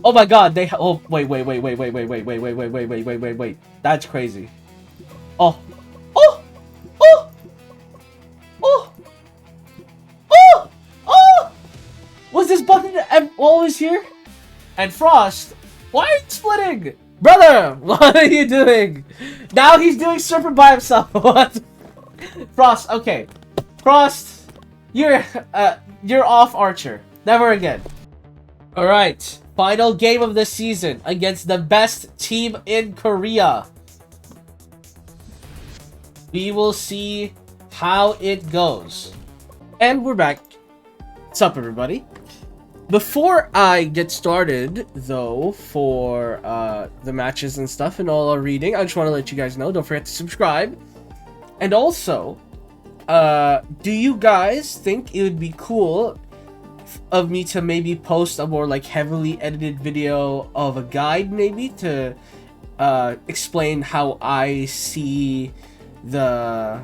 Oh my god, oh, wait. That's crazy. Oh. Oh! Oh! Oh! Oh! Oh! Was this button always here? And Frost, why are you splitting? Brother, what are you doing? Now he's doing Serpent by himself. What? Frost, okay. Frost, you're off Archer. Never again. Alright. Final game of the season against the best team in Korea. We will see how it goes. And we're back. What's up, everybody? Before I get started, though, for the matches and stuff and all our reading, I just want to let you guys know, don't forget to subscribe. And also, do you guys think it would be cool of me to maybe post a more like heavily edited video of a guide, maybe, to explain how I see the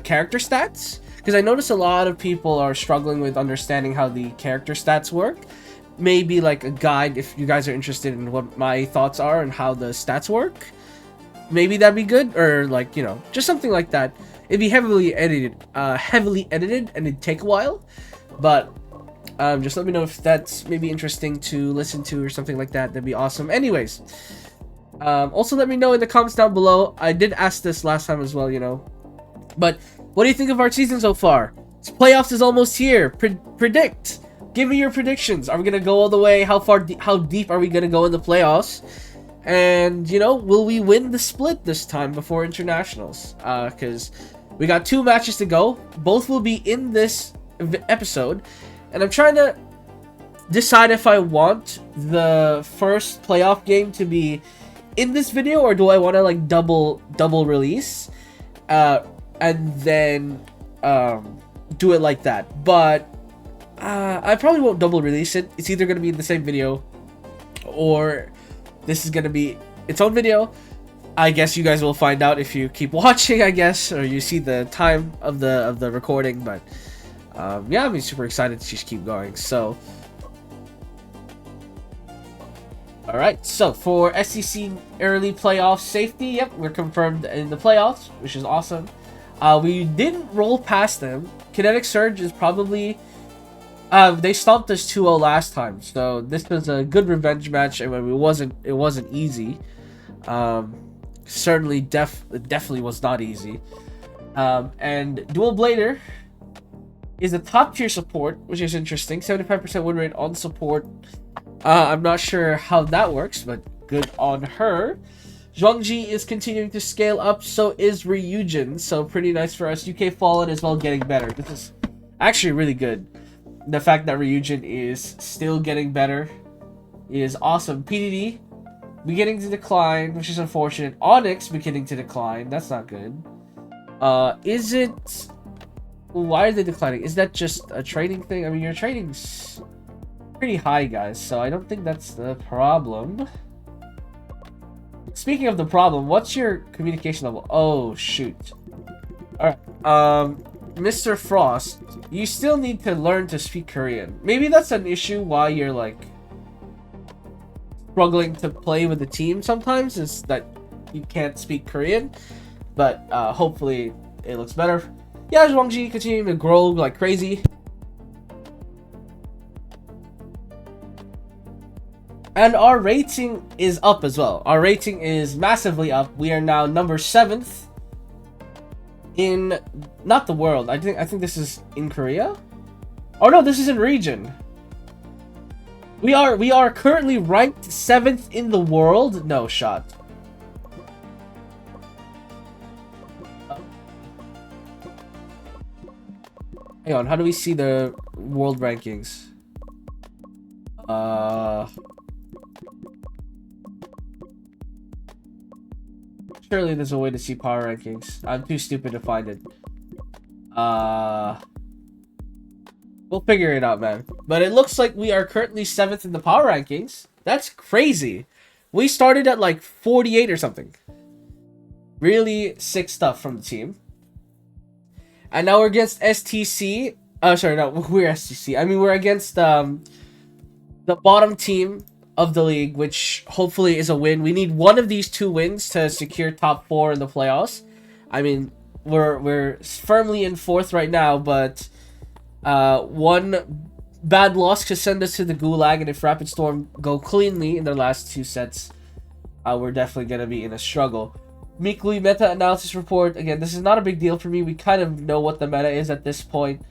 character stats? Because I notice a lot of people are struggling with understanding how the character stats work. Maybe like a guide if you guys are interested in what my thoughts are and how the stats work. Maybe that'd be good, or like, you know, just something like that. It'd be heavily edited and it'd take a while, but just let me know if that's maybe interesting to listen to or something like that. That'd be awesome. Anyways, also let me know in the comments down below. I did ask this last time as well, you know, but what do you think of our season so far? Playoffs is almost here. Predict. Give me your predictions. Are we gonna go all the way? How far? How deep are we gonna go in the playoffs? And you know, will we win the split this time before internationals? Because we got 2 matches to go. Both will be in this episode, and I'm trying to decide if I want the first playoff game to be in this video, or do I want to like double release, and then do it like that. But I probably won't double release it. It's either gonna be in the same video, or this is gonna be its own video. I guess you guys will find out if you keep watching, I guess, or you see the time of the recording. But yeah, I'm super excited to just keep going. So, all right. So for SEC early playoff safety, yep, we're confirmed in the playoffs, which is awesome. We didn't roll past them. Kinetic Surge is probably they stomped us 2-0 last time, so this was a good revenge match. And it wasn't easy. Certainly definitely was not easy. And Dual Blader is a top tier support, which is interesting. 75% win rate on support. I'm not sure how that works, but good on her. GenG is continuing to scale up, so is Ryujin, so pretty nice for us. UK Fallen as well, getting better. This is actually really good. The fact that Ryujin is still getting better is awesome. PDD beginning to decline, which is unfortunate. Onyx beginning to decline. That's not good. Is it... Why are they declining? Is that just a trading thing? I mean, your trading's pretty high, guys, so I don't think that's the problem. Speaking of the problem, what's your communication level? Oh, shoot. Alright, Mr. Frost, you still need to learn to speak Korean. Maybe that's an issue why you're, like, struggling to play with the team sometimes, is that you can't speak Korean. But, hopefully it looks better. Yeah, GenG continuing to grow like crazy. And our rating is up as well. Our rating is massively up. We are now number 7th in not the world. I think this is in Korea. Oh no, this is in region. We are currently ranked 7th in the world. No shot. Hang on, how do we see the world rankings? Surely there's a way to see power rankings. I'm too stupid to find it. We'll figure it out, man. But it looks like we are currently 7th in the power rankings. That's crazy. We started at like 48 or something. Really sick stuff from the team. And now we're against STC. Oh, sorry, no, we're STC. I mean, we're against the bottom team of the league, which hopefully is a win. We need one of these 2 wins to secure top 4 in the playoffs. I mean, we're firmly in 4th right now, but one bad loss could send us to the gulag, and if Rapid Storm go cleanly in their last 2 sets, we're definitely going to be in a struggle. Weekly meta-analysis report. Again, this is not a big deal for me. We kind of know what the meta is at this point.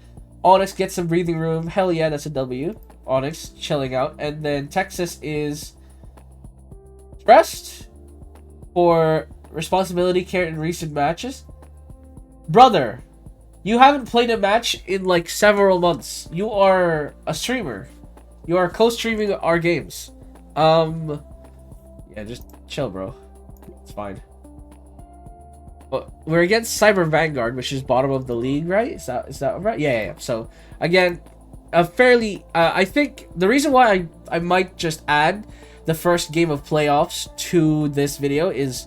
Onyx gets some breathing room. Hell yeah, that's a W. Onyx chilling out. And then Texas is stressed for responsibility carried in recent matches. Brother, you haven't played a match in like several months. You are a streamer. You are co-streaming our games. Yeah, just chill, bro. It's fine. We're against Cyber Vanguard, which is bottom of the league, right? Is that right? Yeah. So again, a fairly. I think the reason why I might just add the first game of playoffs to this video is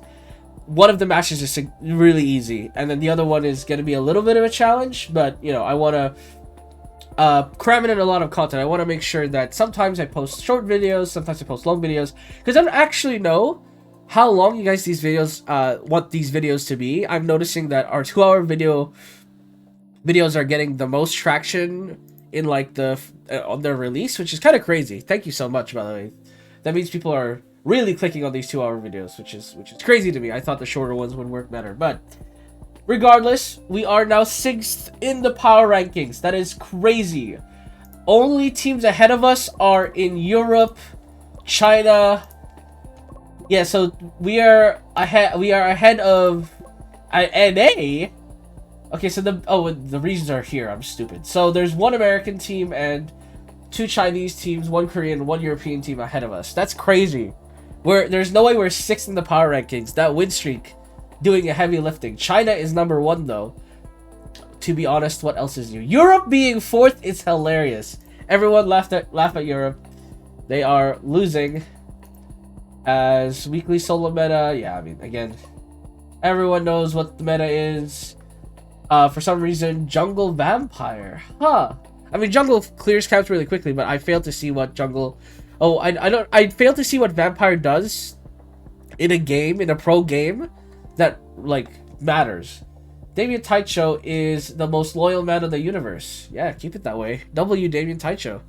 one of the matches is really easy, and then the other one is going to be a little bit of a challenge. But you know, I want to cram in a lot of content. I want to make sure that sometimes I post short videos, sometimes I post long videos, because I don't actually know how long you guys want these videos to be. I'm noticing that our 2-hour videos are getting the most traction in like on their release, which is kind of crazy. Thank you so much, by the way. That means people are really clicking on these 2-hour videos, which is crazy to me. I thought the shorter ones would work better, but regardless, we are now 6th in the power rankings. That is crazy. Only teams ahead of us are in Europe, China. Yeah, so we are ahead of NA. Okay, so the reasons are here. I'm stupid. So there's 1 American team and 2 Chinese teams, 1 Korean, 1 European team ahead of us. That's crazy. There's no way we're 6th in the power rankings. That win streak doing a heavy lifting. China is number 1 though. To be honest, what else is new? Europe being 4th is hilarious. Everyone laugh at Europe. They are losing. As weekly solo meta, yeah, I mean, again, everyone knows what the meta is. For some reason, jungle vampire, huh? I mean, jungle clears camps really quickly, but I failed to see what jungle. Oh, I failed to see what vampire does in a pro game, that like matters. Damien Taicho is the most loyal man of the universe. Yeah, keep it that way. W Damien Taicho.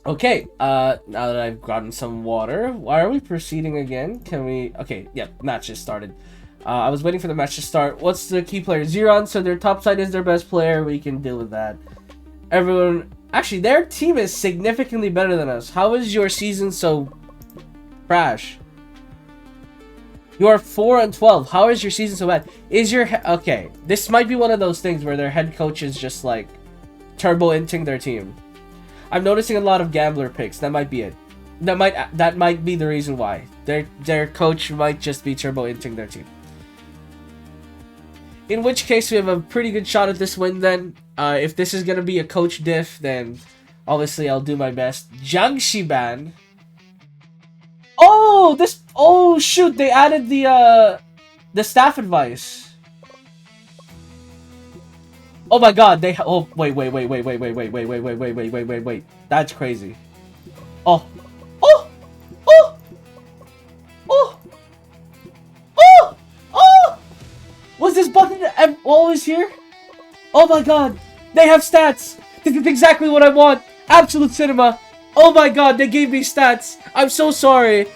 Okay, now that I've gotten some water, why are we proceeding again? Can we... Okay, yeah, match just started. I was waiting for the match to start. What's the key player? Zeron, so their top side is their best player. We can deal with that. Everyone... Actually, their team is significantly better than us. How is your season so trash? You are 4-12. How is your season so bad? Is your... Okay, this might be one of those things where their head coach is just, like, turbo-inting their team. I'm noticing a lot of gambler picks. That might be it. That might be the reason why. Their coach might just be turbo-inting their team. In which case, we have a pretty good shot at this win then. If this is going to be a coach diff, then obviously I'll do my best. Jiangxi ban. Oh, this... Oh, shoot. They added the staff advice. Oh my god, they... Oh, wait. That's crazy. Oh. Oh! Oh! Oh! Oh! Oh! Was this button always here? Oh my god. They have stats. This is exactly what I want. Absolute cinema. Oh my god, they gave me stats. I'm so sorry.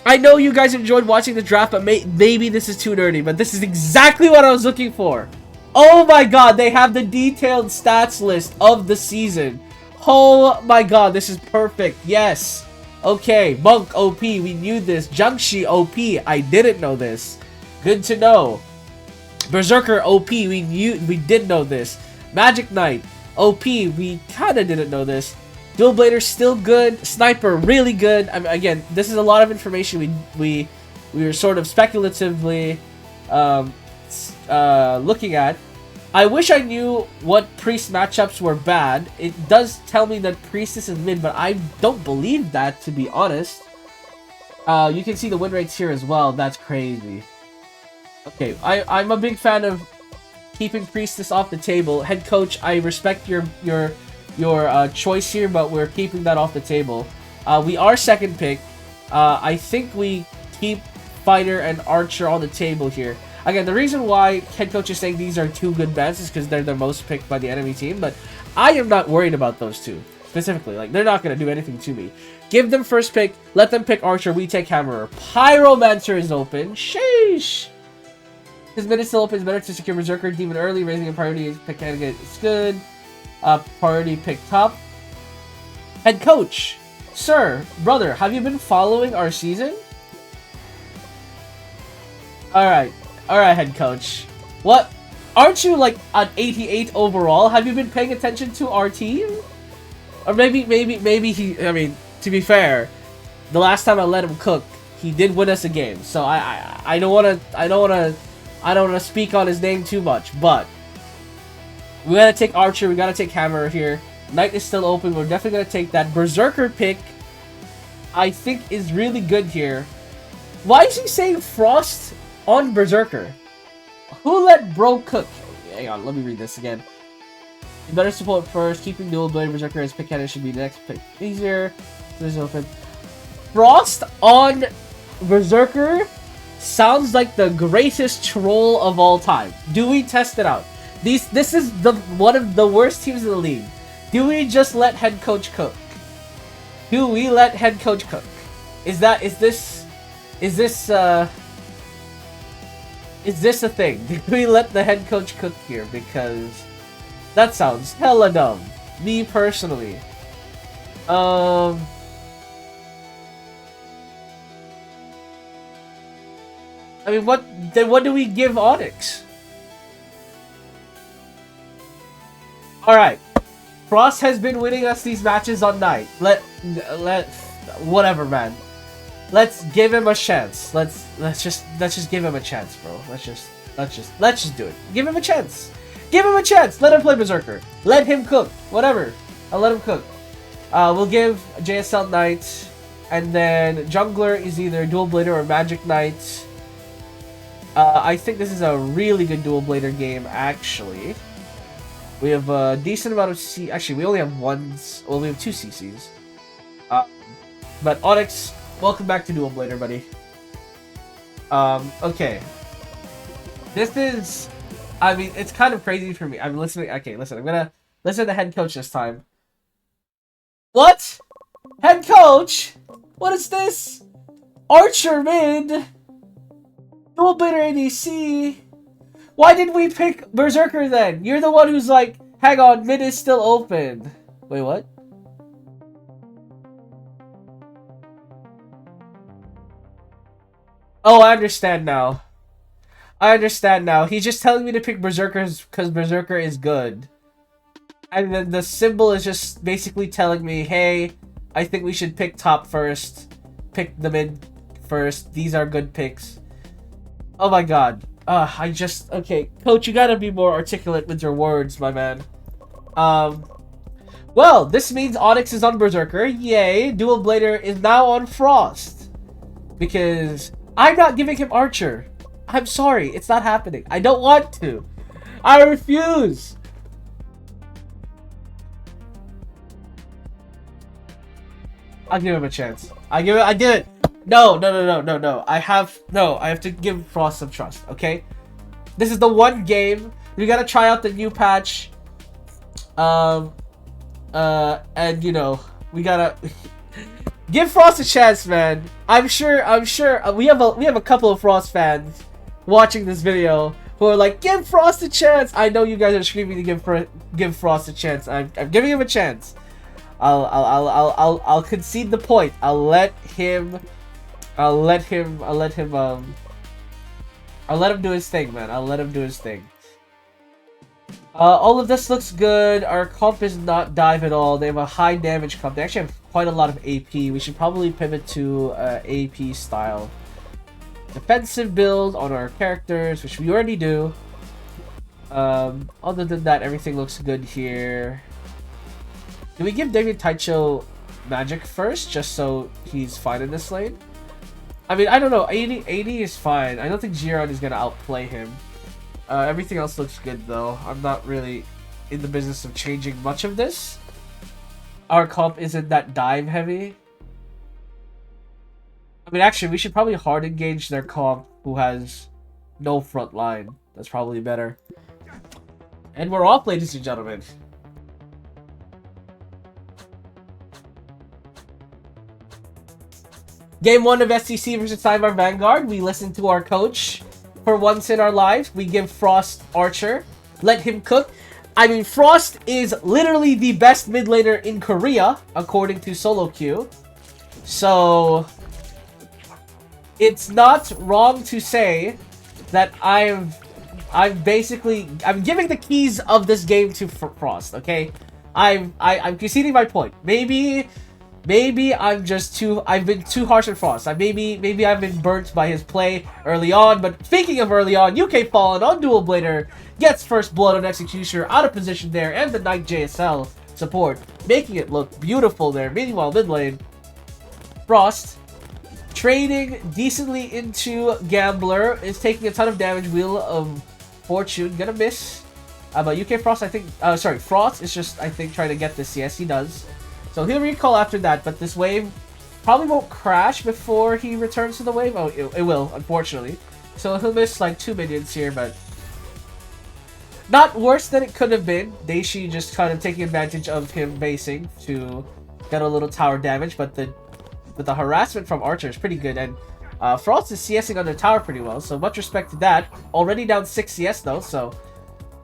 I know you guys enjoyed watching the draft, but maybe this is too nerdy, but this is exactly what I was looking for. Oh my god, they have the detailed stats list of the season. Oh my god, this is perfect. Yes. Okay, Monk OP, we knew this. Jiangxi OP, I didn't know this. Good to know. Berserker OP, we did know this. Magic Knight OP, we kinda didn't know this. Dual Blader still good. Sniper really good. I mean, again, this is a lot of information we were sort of speculatively looking at. I wish I knew what Priest matchups were bad. It does tell me that Priestess is mid, but I don't believe that, to be honest. You can see the win rates here as well. That's crazy. Okay, I'm a big fan of keeping Priestess off the table. Head coach, I respect your choice here, but we're keeping that off the table. We are second pick. I think we keep Fighter and Archer on the table here. Again, the reason why head coach is saying these are two good bets is because they're the most picked by the enemy team, but I am not worried about those two specifically. Like, they're not going to do anything to me. Give them first pick. Let them pick Archer. We take Hammerer. Pyromancer is open. Sheesh. His mid is still open. It's better to secure Berserker Demon early. Raising a priority pick candidate is good. Priority pick top. Head coach. Sir, brother, have you been following our season? Alright. Alright, head coach. What? Aren't you like an 88 overall? Have you been paying attention to our team? Or maybe he, I mean, to be fair, the last time I let him cook, he did win us a game. So I don't wanna speak on his name too much, but we gotta take Archer, we gotta take Hammer here. Knight is still open, we're definitely gonna take that. Berserker pick, I think, is really good here. Why is he saying Frost on Berserker? Who let bro cook? Hang on, let me read this again. You better support first. Keeping dual blade Berserker as pick candidate should be the next pick. Easier. This is open. Frost on Berserker sounds like the greatest troll of all time. Do we test it out? This is one of the worst teams in the league. Do we just let head coach cook? Do we let head coach cook? Is this a thing? Do we let the head coach cook here? Because that sounds hella dumb. Me personally. I mean, what do we give Onyx? Alright. Frost has been winning us these matches on Night. Whatever, man. Let's give him a chance. Let's just give him a chance, bro. Let's just do it. Give him a chance. Give him a chance. Let him play Berserker. Let him cook. Whatever. I'll let him cook. We'll give JSL Knight, and then Jungler is either Dual Blader or Magic Knight. I think this is a really good Dual Blader game, actually. We have a decent amount of C. Actually, we only have one. Well, we have two CCs. But Onyx, welcome back to Dual Blader, buddy. Okay. This is. I mean, it's kind of crazy for me. I'm listening. Okay, listen. I'm gonna listen to the head coach this time. What? Head coach? What is this? Archer mid. Dual Blader ADC. Why did we pick Berserker then? You're the one who's like, hang on, mid is still open. Wait, what? Oh, I understand now. I understand now. He's just telling me to pick Berserker because Berserker is good. And then the symbol is just basically telling me, hey, I think we should pick top first. Pick the mid first. These are good picks. Oh my god. Okay, coach, you gotta be more articulate with your words, my man. Well, this means Onyx is on Berserker. Yay. Dual Blader is now on Frost. Because I'm not giving him Archer. I'm sorry, it's not happening. I don't want to. I refuse. I'll give him a chance. I did it. No. I have to give Frost some trust, okay? This is the one game. We gotta try out the new patch. And you know, we gotta give Frost a chance, man. I'm sure we have a couple of Frost fans watching this video who are like, give Frost a chance. I know you guys are screaming to give Frost a chance. I'm giving him a chance. I'll concede the point. I'll let him do his thing, man. I'll let him do his thing. All of this looks good. Our comp is not dive at all. They have a high damage comp. They actually have quite a lot of AP. We should probably pivot to AP style. Defensive build on our characters, which we already do. Other than that, everything looks good here. Do we give David Taicho magic first, just so he's fine in this lane? I mean, I don't know. 80 is fine. I don't think Giron is gonna outplay him. Everything else looks good though. I'm not really in the business of changing much of this. Our comp isn't that dive heavy. I mean, actually, we should probably hard engage their comp who has no front line. That's probably better. And we're off, ladies and gentlemen. Game 1 of STC versus Sidebar Vanguard. We listen to our coach for once in our lives. We give Frost Archer. Let him cook. I mean, Frost is literally the best mid laner in Korea, according to Solo Q. So, it's not wrong to say that I'm giving the keys of this game to Frost, okay? I'm conceding my point. Maybe I've been too harsh on Frost. Maybe I've been burnt by his play early on. But speaking of early on, UK Fallen on Dual Blader gets first blood on Executioner, out of position there, and the Knight JSL support, making it look beautiful there. Meanwhile, mid lane, Frost trading decently into Gambler, is taking a ton of damage. Wheel of Fortune gonna miss. But UK Frost, I think, Frost is just, I think, trying to get this. Yes, he does. So he'll recall after that, but this wave probably won't crash before he returns to the wave. Oh, it will, unfortunately. So he'll miss like 2 minions here, but not worse than it could have been. Daishi just kind of taking advantage of him basing to get a little tower damage, but the harassment from Archer is pretty good, and Frost is CSing on the tower pretty well, so much respect to that. Already down 6 CS though, so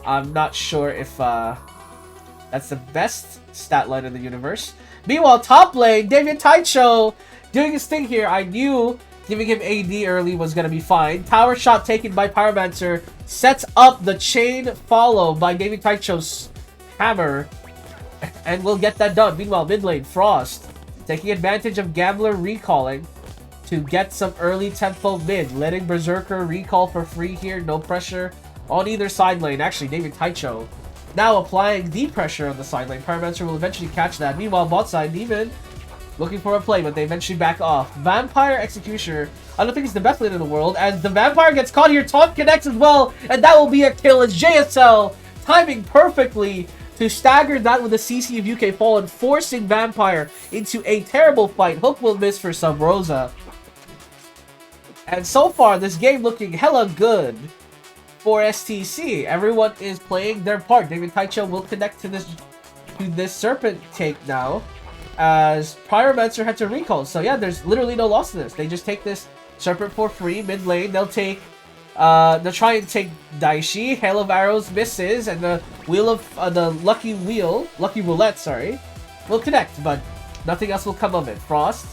I'm not sure if that's the best stat line in the universe. Meanwhile, top lane, David Taicho doing his thing here. I knew giving him AD early was going to be fine. Tower shot taken by Pyromancer sets up the chain follow by David Taicho's hammer, and we'll get that done. Meanwhile, mid lane, Frost taking advantage of Gambler recalling to get some early tempo mid, letting Berserker recall for free here. No pressure on either side lane. Actually, David Taicho now applying the pressure on the side lane. Pyromancer will eventually catch that. Meanwhile, bot side, Demon looking for a play, but they eventually back off. Vampire Executioner, I don't think it's the best lane in the world, and the Vampire gets caught here. Taunt connects as well, and that will be a kill as JSL timing perfectly to stagger that with the CC of UK Fallen, forcing Vampire into a terrible fight. Hook will miss for Sub Rosa. And so far, this game looking hella good for STC. Everyone is playing their part. David Taicho will connect to this Serpent take now, as Pyromancer had to recall. So yeah, there's literally no loss to this. They just take this Serpent for free. Mid lane, they'll try and take Daishi. Hail of Arrows misses, and the wheel of the lucky roulette, sorry, will connect, but nothing else will come of it. Frost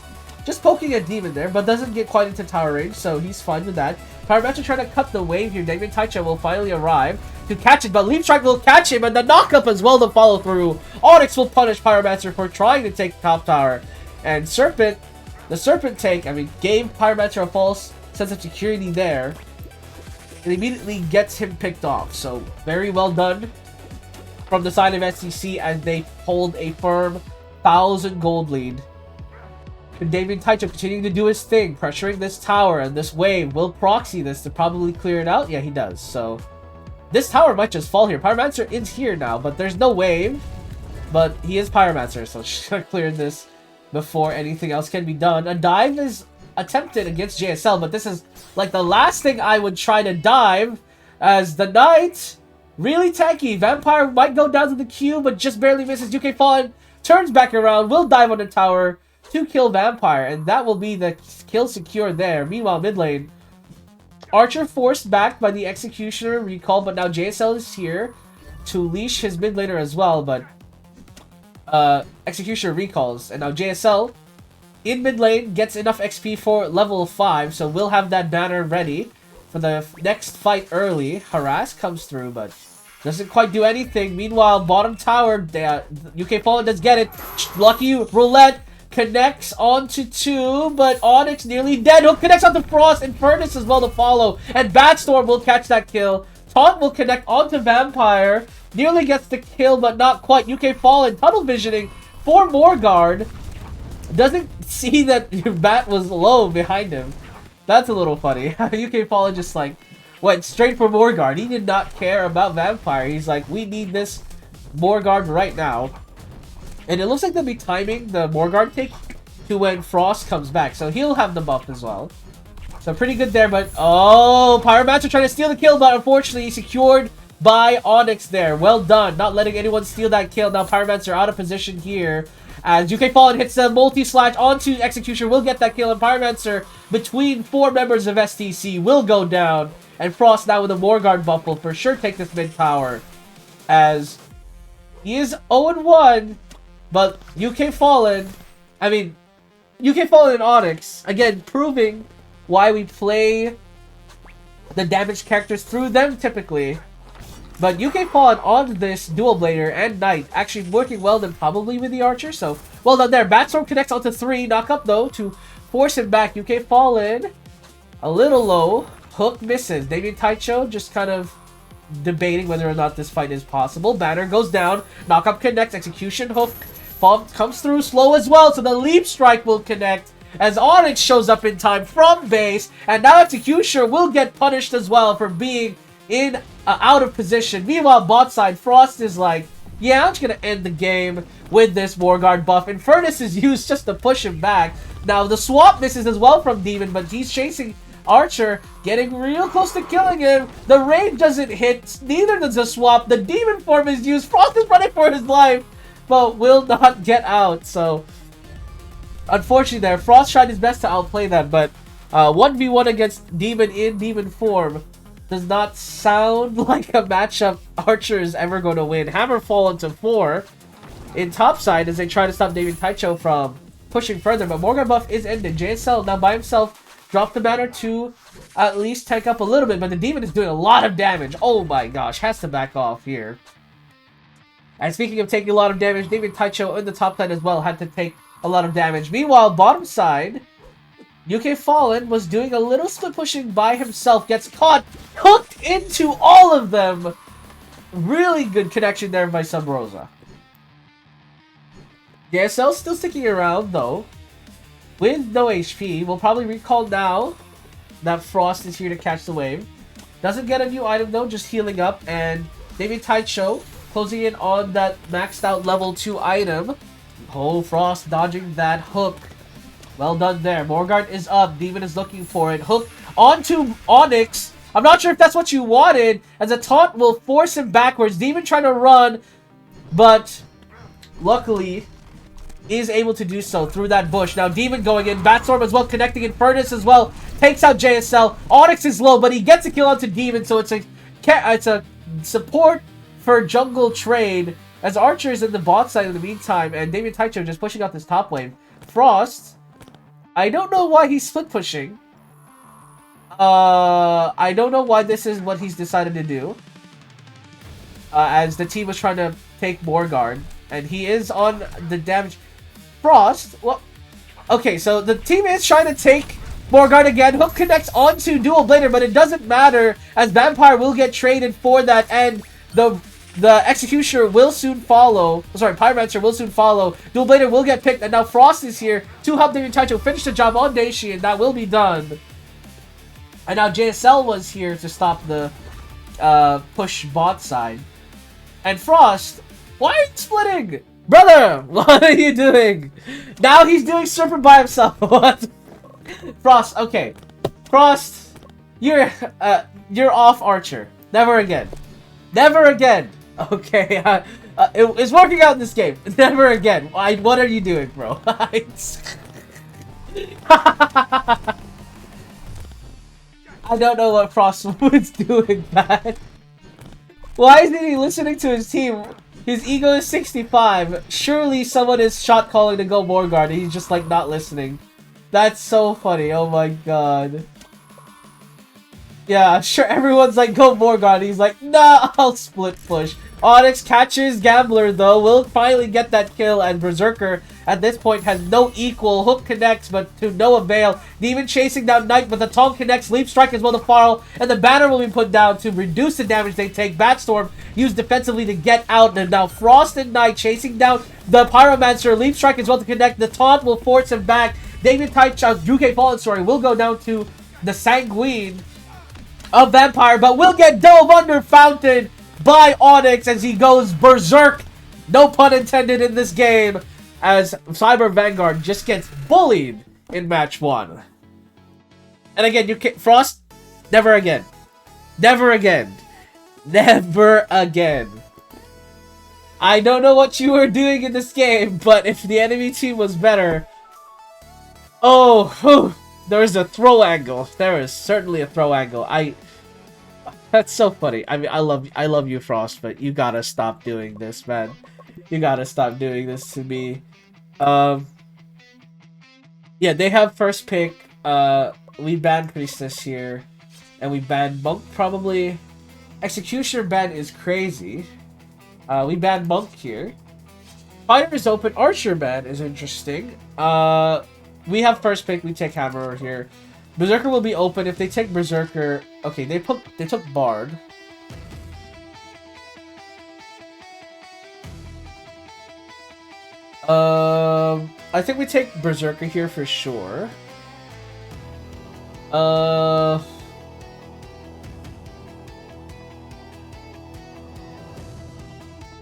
just poking a demon there, but doesn't get quite into tower range, so he's fine with that. Pyromancer trying to cut the wave here. David Taicho will finally arrive to catch it, but Leaf Strike will catch him, and the knockup as well to follow through. Onyx will punish Pyromancer for trying to take top tower. And Serpent, the Serpent take, I mean, gave Pyromancer a false sense of security there. It immediately gets him picked off, so very well done from the side of SCC as they hold a firm 1,000 gold lead. And David Taicho continuing to do his thing, pressuring this tower, and this wave will proxy this to probably clear it out. Yeah, he does. So this tower might just fall here. Pyromancer is here now, but there's no wave. But he is Pyromancer, so should clear this before anything else can be done. A dive is attempted against JSL, but this is like the last thing I would try to dive, as the Knight, really tanky. Vampire might go down to the Q, but just barely misses. UK Fallen turns back around, will dive on the tower to kill Vampire, and that will be the kill secure there. Meanwhile, mid lane, Archer forced back by the Executioner recall, but now JSL is here to leash his mid laner as well, but Executioner recalls, and now JSL in mid lane gets enough XP for level 5, so we'll have that banner ready for the next fight early. Harass comes through, but doesn't quite do anything. Meanwhile, bottom tower, UK Fallen does get it. Lucky Roulette connects onto 2, but Onyx nearly dead. Hook connects onto Frost, and Furnace as well to follow, and Batstorm will catch that kill. Taunt will connect onto Vampire, nearly gets the kill, but not quite. UK Fallen tunnel visioning for Morgard, doesn't see that Bat was low behind him, That's a little funny. UK Fallen just like went straight for Morgard. He did not care about Vampire. He's like, we need this Morgard right now. And it looks like they'll be timing the Morgard take to when Frost comes back. So he'll have the buff as well. So pretty good there, but oh, Pyromancer trying to steal the kill, but unfortunately secured by Onyx there. Well done, not letting anyone steal that kill. Now Pyromancer out of position here. As UK Fallen hits the multi-slash onto Executioner, will get that kill, and Pyromancer between 4 members of STC will go down. And Frost now with a Morgard buff will for sure take this mid tower. As he is 0-1, but UK Fallen and Onyx, again, proving why we play the damaged characters through them typically. But UK Fallen on this Dual Blader and Knight actually working well then probably with the Archer. So well done there. Batstorm connects onto 3. Knock up though to force him back. UK Fallen a little low. Hook misses. Damien Taicho just kind of debating whether or not this fight is possible. Banner goes down. Knock up connects. Execution hook. Bomb comes through slow as well. So the leap strike will connect. As Onyx shows up in time from base, and now Executioner will get punished as well for being in out of position. Meanwhile, bot side, Frost is like, yeah, I'm just gonna end the game with this Morgard buff. And Furnace is used just to push him back. Now the swap misses as well from Demon, but he's chasing Archer, getting real close to killing him. The raid doesn't hit, neither does the swap. The Demon form is used. Frost is running for his life, but will not get out. So unfortunately there, Frost tried his best to outplay that, but 1v1 against Demon in Demon form does not sound like a matchup Archer is ever going to win. Hammer fall into 4 in top side as they try to stop David Taicho from pushing further, but Morgan buff is ended. JSL now by himself dropped the banner to at least tank up a little bit, but the Demon is doing a lot of damage. Oh my gosh, has to back off here. And speaking of taking a lot of damage, David Taicho in the top side as well had to take a lot of damage. Meanwhile, bottom side, UK Fallen was doing a little split pushing by himself, gets caught, hooked into all of them. Really good connection there by Sub Rosa. JSL still sticking around though, with no HP. We'll probably recall now that Frost is here to catch the wave. Doesn't get a new item though, just healing up, and David Taicho closing in on that maxed out level 2 item. Oh, Frost dodging that hook. Well done there. Morgard is up. Demon is looking for it. Hook onto Onyx. I'm not sure if that's what you wanted, as a taunt will force him backwards. Demon trying to run, but luckily is able to do so through that bush. Now Demon going in. Batstorm as well, connecting in. Furnace as well. Takes out JSL. Onyx is low, but he gets a kill onto Demon, so it's a support for jungle trade, as Archer is in the bot side in the meantime, and Damien Taicho just pushing out this top wave. Frost, I don't know why he's split pushing. I don't know why this is what he's decided to do. As the team was trying to take Morgard, and he is on the damage. Frost, well, okay, so the team is trying to take Morgard again. Hook connects onto Dual Blader, but it doesn't matter, as Vampire will get traded for that, and the Executioner will soon follow. Sorry, Pyromancer will soon follow. Dual Blader will get picked, and now Frost is here to help David Taicho finish the job on Daishi, and that will be done. And now JSL was here to stop the push bot side. And Frost, why are you splitting? Brother, what are you doing? Now he's doing Serpent by himself. What? Frost, okay. Frost, you're off Archer. Never again. Never again. Okay, it's working out in this game. Never again. What are you doing, bro? I don't know what Frost was doing, man. Why isn't he listening to his team? His ego is 65. Surely someone is shot calling to go Morgard, and he's just like not listening. That's so funny. Oh my god. Yeah, sure, everyone's like, go Morgard. He's like, nah, I'll split push. Onyx catches Gambler, though. Will finally get that kill, and Berserker, at this point, has no equal. Hook connects, but to no avail. Demon chasing down Knight, but the Taunt connects. Leap Strike as well to Farl, and the banner will be put down to reduce the damage they take. Batstorm used defensively to get out, and now Frost and Knight chasing down the Pyromancer. Leap Strike as well to connect. The Taunt will force him back. David Taicho, UK Fallen, sorry, will go down to the sanguine of Vampire, but will get dove under fountain by Onyx as he goes berserk. No pun intended in this game, as Cyber Vanguard just gets bullied in match 1. And again, you can't... Frost, never again. Never again. Never again. I don't know what you were doing in this game, but if the enemy team was better... Oh, whew, there's a throw angle. There is certainly a throw angle. That's so funny. I mean, I love you, Frost, but you gotta stop doing this, man. You gotta stop doing this to me. Yeah, they have first pick. We banned Priestess here, and we banned Monk probably. Executioner ban is crazy. We banned Monk here. Fighter is open. Archer ban is interesting. We have first pick. We take Hammerer here. Berserker will be open. If they take Berserker... Okay, they took Bard. I think we take Berserker here for sure.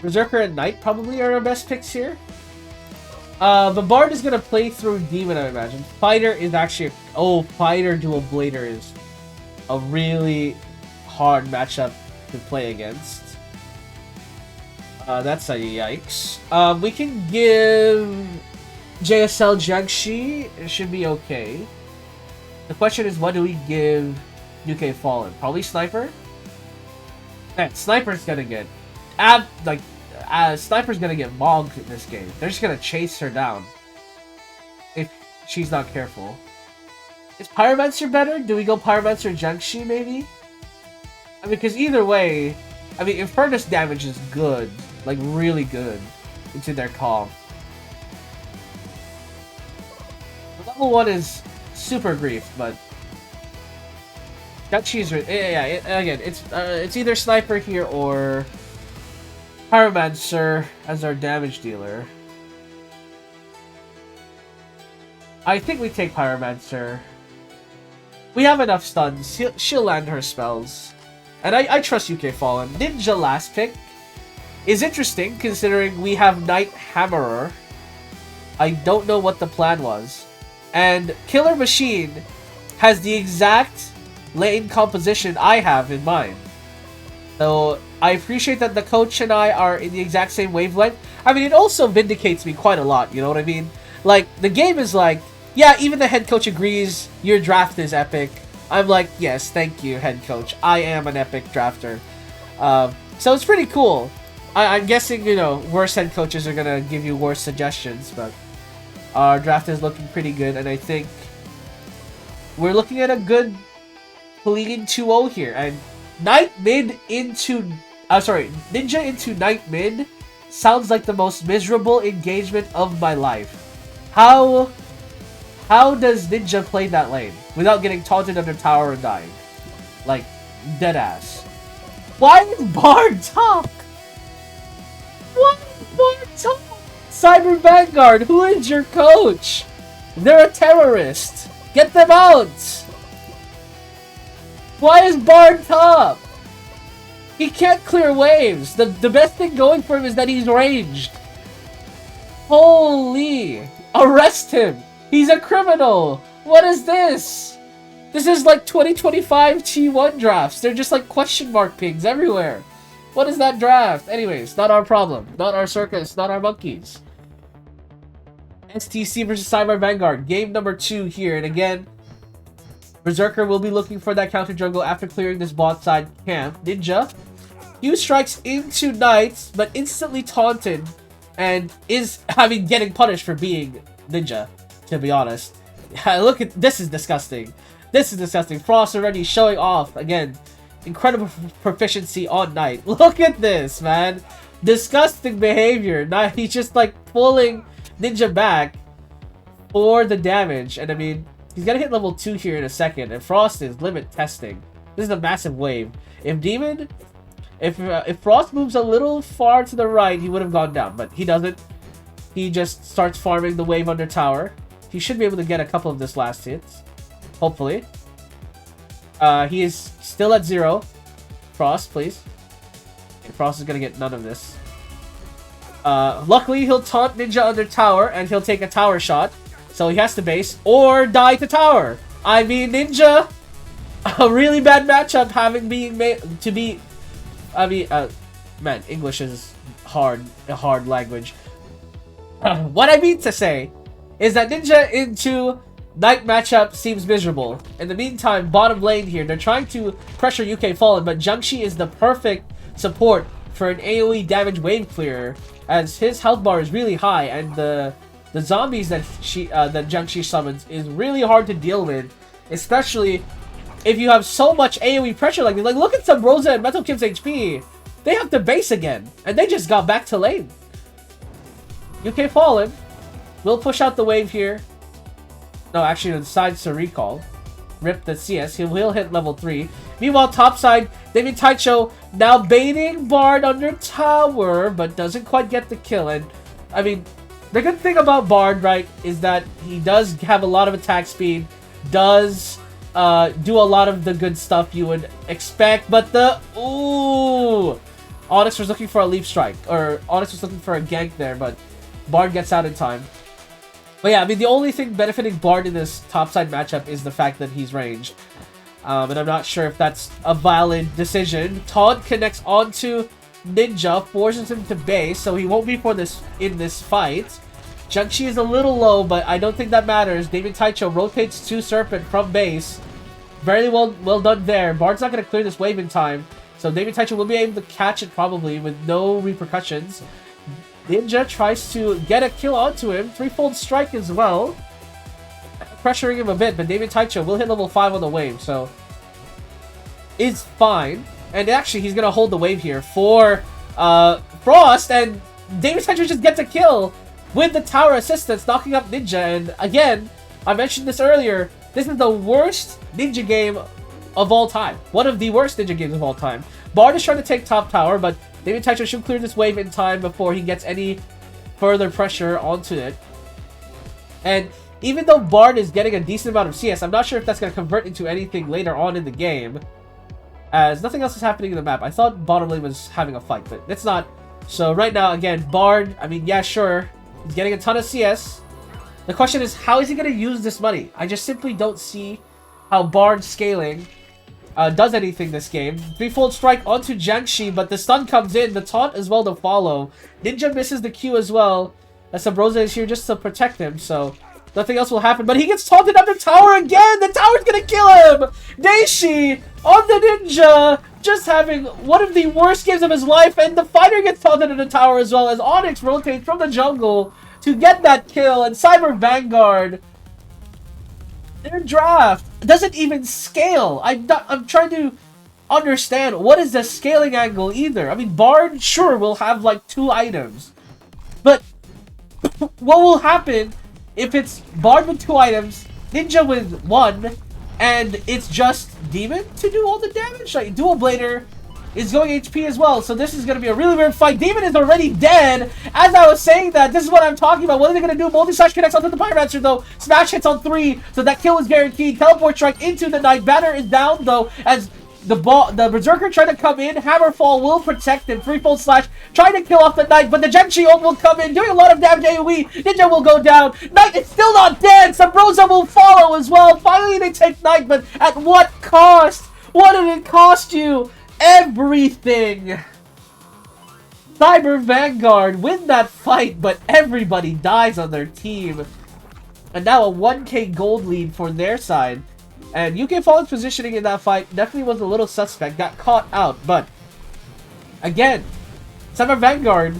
Berserker and Knight probably are our best picks here. The Bard is gonna play through Demon, I imagine. Fighter is actually... Oh, Fighter Dual Blader is a really hard matchup to play against. That's a yikes. We can give JSL Jiangxi. It should be okay. The question is, what do we give UK Fallen? Probably Sniper? Man, Sniper's gonna get... Sniper's gonna get mogged in this game. They're just gonna chase her down. If she's not careful. Is Pyromancer better? Do we go Pyromancer Jiangxi, maybe? I mean, because either way... I mean, Infernus damage is good. Like, really good. Into their comp. The level 1 is super grief, but... Jiangxi's... Again, it's either Sniper here or... Pyromancer as our damage dealer. I think we take Pyromancer. We have enough stuns. She'll land her spells. And I trust UK Fallen. Ninja last pick is interesting considering we have Knight Hammerer. I don't know what the plan was. And Killer Machine has the exact lane composition I have in mind. So I appreciate that the coach and I are in the exact same wavelength. I mean, it also vindicates me quite a lot, you know what I mean? Like, the game is like, yeah, even the head coach agrees your draft is epic. I'm like, yes, thank you, head coach. I am an epic drafter. So it's pretty cool. I'm guessing, you know, worse head coaches are going to give you worse suggestions, but our draft is looking pretty good, and I think we're looking at a good clean 2-0 here, and Knight mid into... Ninja into Knight mid sounds like the most miserable engagement of my life. How does Ninja play that lane without getting taunted under tower and dying? Like, deadass. Why is Bard top? Why is Bard top? Cyber Vanguard, who is your coach? They're a terrorist. Get them out! Why is Bard top? He can't clear waves. The best thing going for him is that he's ranged. Holy! Arrest him! He's a criminal! What is this? This is like 2025 T1 drafts. They're just like question mark pings everywhere. What is that draft? Anyways, not our problem. Not our circus. Not our monkeys. STC versus Cyber Vanguard. Game number 2 here. And again, Berserker will be looking for that counter jungle after clearing this bot side camp. Ninja. Few strikes into Knight, but instantly taunted. And is, getting punished for being Ninja, to be honest. Look at, this is disgusting. This is disgusting. Frost already showing off, again, incredible proficiency on Knight. Look at this, man. Disgusting behavior. Knight, he's just like pulling Ninja back for the damage. And I mean, he's gonna hit level 2 here in a second. And Frost is limit testing. This is a massive wave. If Demon, if Frost moves a little far to the right, he would have gone down. But he doesn't. He just starts farming the wave under tower. He should be able to get a couple of this last hits. Hopefully. He is still at 0. Frost, please. Okay, Frost is gonna get none of this. Luckily, he'll taunt Ninja under tower, and he'll take a tower shot. So he has to base, or die to tower. I mean, Ninja, a really bad matchup having being made to be... I mean, man, English is a hard language. What I mean to say is that Ninja into Knight matchup seems miserable. In the meantime, bottom lane here, they're trying to pressure UK Fallen, but GenG is the perfect support for an AoE damage wave clearer, as his health bar is really high, and the zombies that GenG summons is really hard to deal with, especially if you have so much AoE pressure like this. Like, look at some Rosa and Metal Kim's HP. They have to base again, and they just got back to lane. UK Fallen will push out the wave here. No, actually, decides to recall. Rip the CS. He'll hit level 3. Meanwhile, topside, David Taicho now baiting Bard under tower, but doesn't quite get the kill. And, I mean, the good thing about Bard, right, is that he does have a lot of attack speed, does do a lot of the good stuff you would expect, but the... Ooh! Onyx was looking for a leap strike, or Onyx was looking for a gank there, but Bard gets out in time. But yeah, I mean, the only thing benefiting Bard in this topside matchup is the fact that he's ranged. And I'm not sure if that's a valid decision. Taunt connects onto Ninja, forces him to base, so he won't be in this fight. GenG is a little low, but I don't think that matters. David Taicho rotates to Serpent from base. Very well done there. Bard's not going to clear this wave in time, so David Taicho will be able to catch it probably with no repercussions. Ninja tries to get a kill onto him. Threefold strike as well. Pressuring him a bit, but David Taicho will hit level 5 on the wave, so it's fine. And actually, he's going to hold the wave here for Frost, and David Taicho just gets a kill with the tower assistance, knocking up Ninja. And again, I mentioned this earlier, this is the worst Ninja game of all time. One of the worst Ninja games of all time. Bard is trying to take top tower, but David Taicho should clear this wave in time before he gets any further pressure onto it. And even though Bard is getting a decent amount of CS, I'm not sure if that's going to convert into anything later on in the game, as nothing else is happening in the map. I thought bottom lane was having a fight, but it's not. So right now, again, Bard, I mean, yeah, sure, he's getting a ton of CS. The question is, how is he going to use this money? I just simply don't see how Bard scaling does anything this game. Threefold strike onto GenG, but the stun comes in, the taunt as well to follow. Ninja misses the Q as well, as Sabrosa is here just to protect him, so nothing else will happen. But he gets taunted under tower again! The tower's gonna kill him! Daishi on the Ninja, just having one of the worst games of his life, and the fighter gets taunted in the tower as well, as Onyx rotates from the jungle to get that kill, and Cyber Vanguard, their draft doesn't even scale. I'm trying to understand what is the scaling angle either. I mean, Bard, sure, will have like 2 items, but what will happen if it's Bard with 2 items, Ninja with 1, and it's just Demon to do all the damage? Like, Dual Blader is going HP as well, so this is going to be a really weird fight. Demon is already dead. As I was saying that, this is what I'm talking about. What are they going to do? Multi-slash connects onto the Pyromancer, though. Smash hits on 3, so that kill is guaranteed. Teleport strike into the Knight. Banner is down, though, as the Berserker trying to come in. Hammerfall will protect him. Threefold slash, trying to kill off the Knight, but the GenG ult will come in, doing a lot of damage AoE. Ninja will go down. Knight is still not dead. Sabrosa will follow as well. Finally, they take Knight, but at what cost? What did it cost you? Everything. Cyber Vanguard win that fight, but everybody dies on their team. And now a 1k gold lead for their side. And UK Fallen's positioning in that fight definitely was a little suspect. Got caught out, but again, Cyber Vanguard,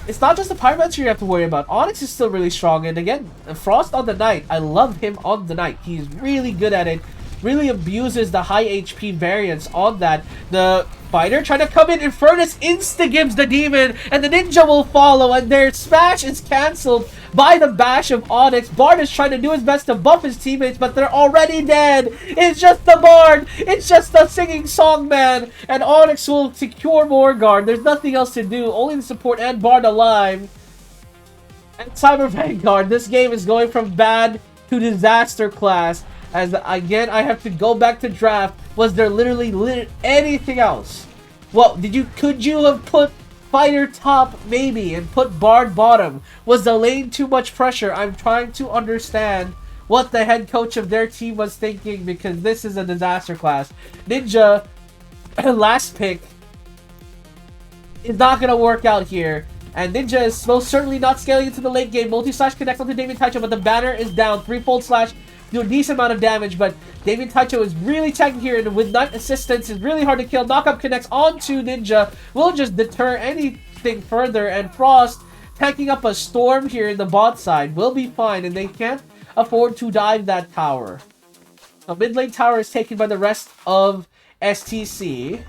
it's not just the Pyromancer you have to worry about. Onyx is still really strong, and again, Frost on the Knight. I love him on the Knight. He's really good at it. Really abuses the high HP variance on that. The fighter trying to come in, Infernus insta-gives the Demon, and the Ninja will follow, and their smash is cancelled by the bash of Onyx. Bard is trying to do his best to buff his teammates, but they're already dead. It's just the Bard. It's just the singing song man, and Onyx will secure more guard. There's nothing else to do. Only the support and Bard alive. And Cyber Vanguard, this game is going from bad to disaster class. As again, I have to go back to draft. Was there literally anything else? Well, could you have put Fighter top maybe and put Bard bottom? Was the lane too much pressure? I'm trying to understand what the head coach of their team was thinking, because this is a disaster class. Ninja, last pick, is not going to work out here. And Ninja is most certainly not scaling into the late game. Multi-slash connects onto Damien Taicho, but the banner is down. Threefold slash, do a decent amount of damage, but Damien Taicho is really tanking here, and with Knight assistance, it's really hard to kill. Knockup connects onto Ninja, will just deter anything further, and Frost tanking up a storm here in the bot side will be fine, and they can't afford to dive that tower. So mid lane tower is taken by the rest of STC,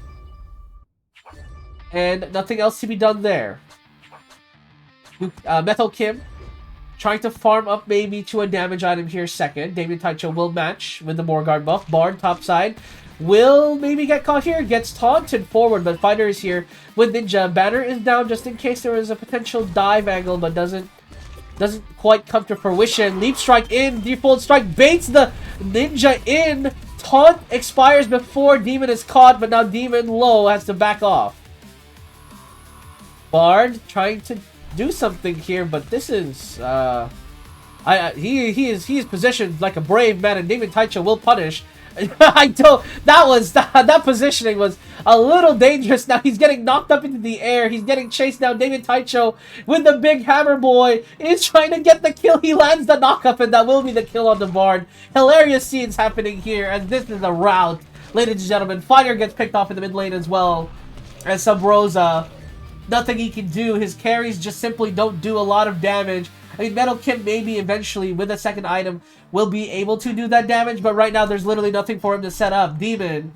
and nothing else to be done there. Metal Kim trying to farm up maybe to a damage item here second. Damien Taicho will match with the Morgard buff. Bard top side will maybe get caught here. Gets taunted forward, but Fighter is here with Ninja. Banner is down just in case there is a potential dive angle, but doesn't quite come to fruition. Leap strike in. Default strike baits the Ninja in. Taunt expires before Demon is caught, but now Demon low has to back off. Bard trying to do something here, but this is he is positioned like a brave man, and Damien Taicho will punish. That positioning was a little dangerous. Now he's getting knocked up into the air. He's getting chased down. Damien Taicho with the big hammer boy is trying to get the kill. He lands the knockup, and that will be the kill on the Bard. Hilarious scenes happening here, as this is a rout, ladies and gentlemen. Fighter gets picked off in the mid lane as well, and Sub Rosa, nothing he can do. His carries just simply don't do a lot of damage. I mean, Metal Kim maybe eventually with a second item will be able to do that damage, but right now there's literally nothing for him to set up. Demon,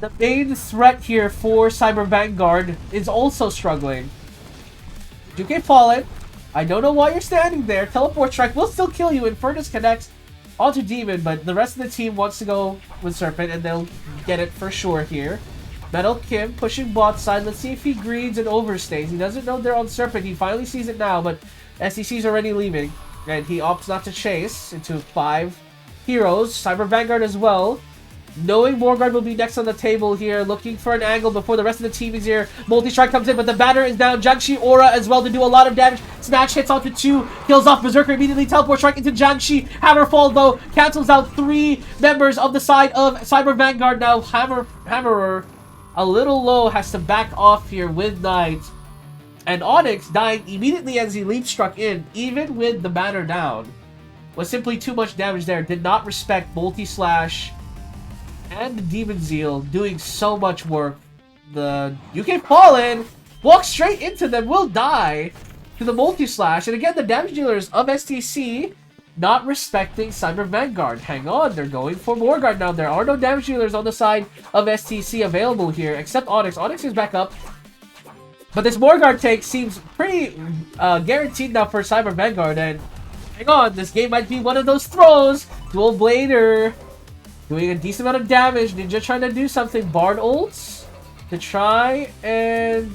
the main threat here for Cyber Vanguard, is also struggling. Duke Fallen, I don't know why you're standing there. Teleport Strike will still kill you. Infernus connects onto Demon, but the rest of the team wants to go with Serpent, and they'll get it for sure here. Metal Kim pushing bot side. Let's see if he greeds and overstays. He doesn't know they're on Serpent. He finally sees it now, but SEC's already leaving, and he opts not to chase into 5 heroes. Cyber Vanguard as well, knowing Morgard will be next on the table here, looking for an angle before the rest of the team is here. Multi-strike comes in, but the banner is down. Jiangxi Aura as well to do a lot of damage. Snatch hits onto 2, kills off Berserker immediately. Teleport strike into Jiangxi. Hammerfall though cancels out 3 members of the side of Cyber Vanguard. Now Hammerer, a little low, has to back off here with Knight. And Onyx, dying immediately as he leap struck in, even with the banner down, was simply too much damage there. Did not respect multi-slash and the Demon Zeal doing so much work. The UK Fallen walks straight into them, will die to the multi-slash. And again, the damage dealers of STC not respecting Cyber Vanguard. Hang on, they're going for Morgard now. There are no damage dealers on the side of STC available here, except Onyx. Onyx is back up. But this Morgard take seems pretty guaranteed now for Cyber Vanguard. And hang on, this game might be one of those throws. Dual Blader doing a decent amount of damage. Ninja trying to do something. Bard ults to try and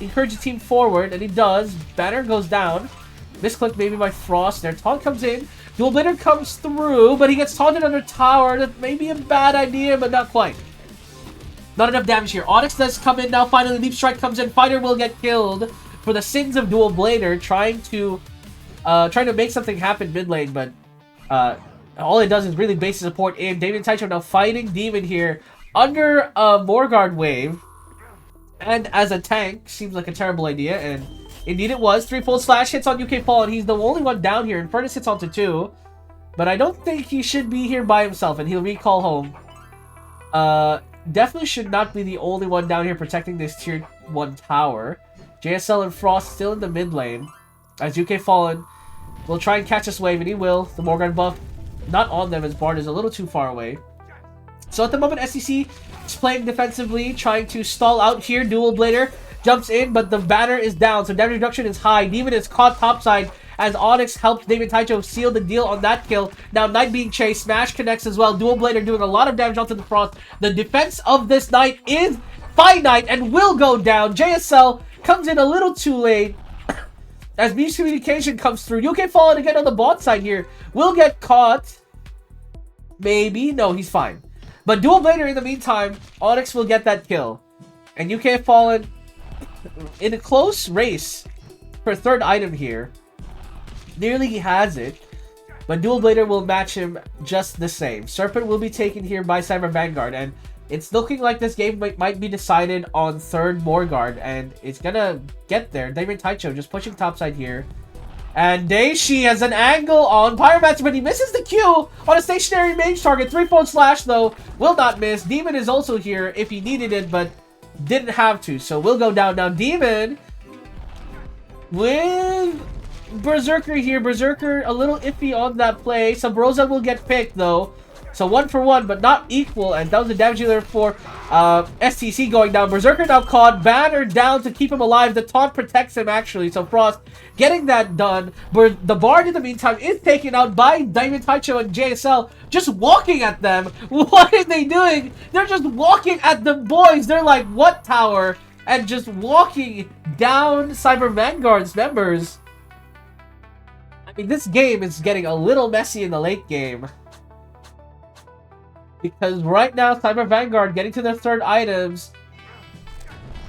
encourage the team forward, and he does. Banner goes down. Misclick maybe by Frost there. Taunt comes in. Dual Blader comes through, but he gets taunted under tower. That may be a bad idea, but not quite. Not enough damage here. Onyx does come in now. Finally, Leap Strike comes in. Fighter will get killed for the sins of Dual Blader, trying to make something happen mid lane, but all it does is really base support in. Damien Taicho now fighting Demon here under a Morgard wave, and as a tank seems like a terrible idea, and indeed it was. Threefold slash hits on UK Paul, and he's the only one down here. Infernus hits onto 2, but I don't think he should be here by himself, and he'll recall home. Definitely should not be the only one down here protecting this tier 1 tower. JSL and Frost still in the mid lane, as UK Fallen will try and catch this wave, and he will. The Morgard buff not on them, as Bard is a little too far away. So at the moment, SEC is playing defensively, trying to stall out here. Dual Blader jumps in, but the banner is down, so damage reduction is high. Demon is caught topside as Onyx helps Damien Taicho seal the deal on that kill. Now Knight being chased, Smash connects as well. Dual Blader doing a lot of damage onto the Frost. The defense of this Knight is finite and will go down. JSL comes in a little too late as miscommunication comes through. UK Fallen again on the bot side here will get caught. Maybe. No, he's fine. But Dual Blader, in the meantime, Onyx will get that kill. And UK Fallen in a close race for third item here. Nearly has it. But Dual Blader will match him just the same. Serpent will be taken here by Cyber Vanguard. And it's looking like this game might be decided on third Morguard. And it's gonna get there. Diamond Taicho just pushing topside here. And Daishi has an angle on Pyromancer, but he misses the Q on a stationary mage target. 3-fold slash, though, will not miss. Demon is also here if he needed it, but didn't have to. So we'll go down. Now, Demon with Berserker here. Berserker a little iffy on that play. Sabrosa will get picked, though. So 1 for 1, but not equal. And that was the damage dealer for STC going down. Berserker now caught. Banner down to keep him alive. The taunt protects him, actually. So Frost getting that done. But the Bard, in the meantime, is taken out by Diamond Taicho and JSL. Just walking at them. What are they doing? They're just walking at the boys. They're like, what tower? And just walking down Cyber Vanguard's members. I mean, this game is getting a little messy in the late game. Because right now, Cyber Vanguard getting to their third items.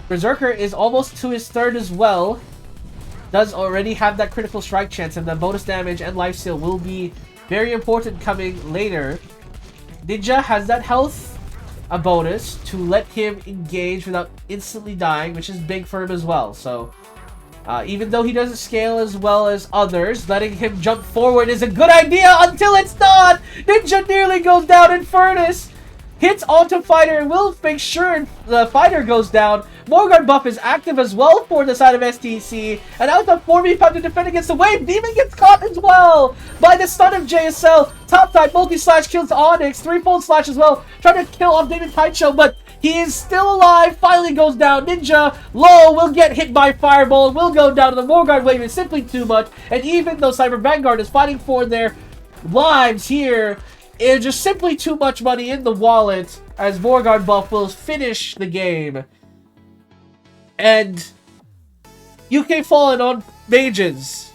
Berserker is almost to his third as well. Does already have that critical strike chance, and the bonus damage and lifesteal will be very important coming later. Ninja has that health, a bonus, to let him engage without instantly dying, which is big for him as well. So, even though he doesn't scale as well as others, letting him jump forward is a good idea until it's not! Ninja nearly goes down in Furnace! Hits onto Fighter and will make sure the Fighter goes down. Morguard buff is active as well for the side of STC. And now the 4v5 to defend against the wave. Demon gets caught as well by the stun of JSL. Top side multi-slash kills Onyx. 3-fold slash as well. Trying to kill off David Taicho, but he is still alive. Finally goes down. Ninja low will get hit by Fireball and will go down. The Morguard wave is simply too much. And even though Cyber Vanguard is fighting for their lives here, it's just simply too much money in the wallet as Morguard buff will finish the game. And UK Fallen on mages.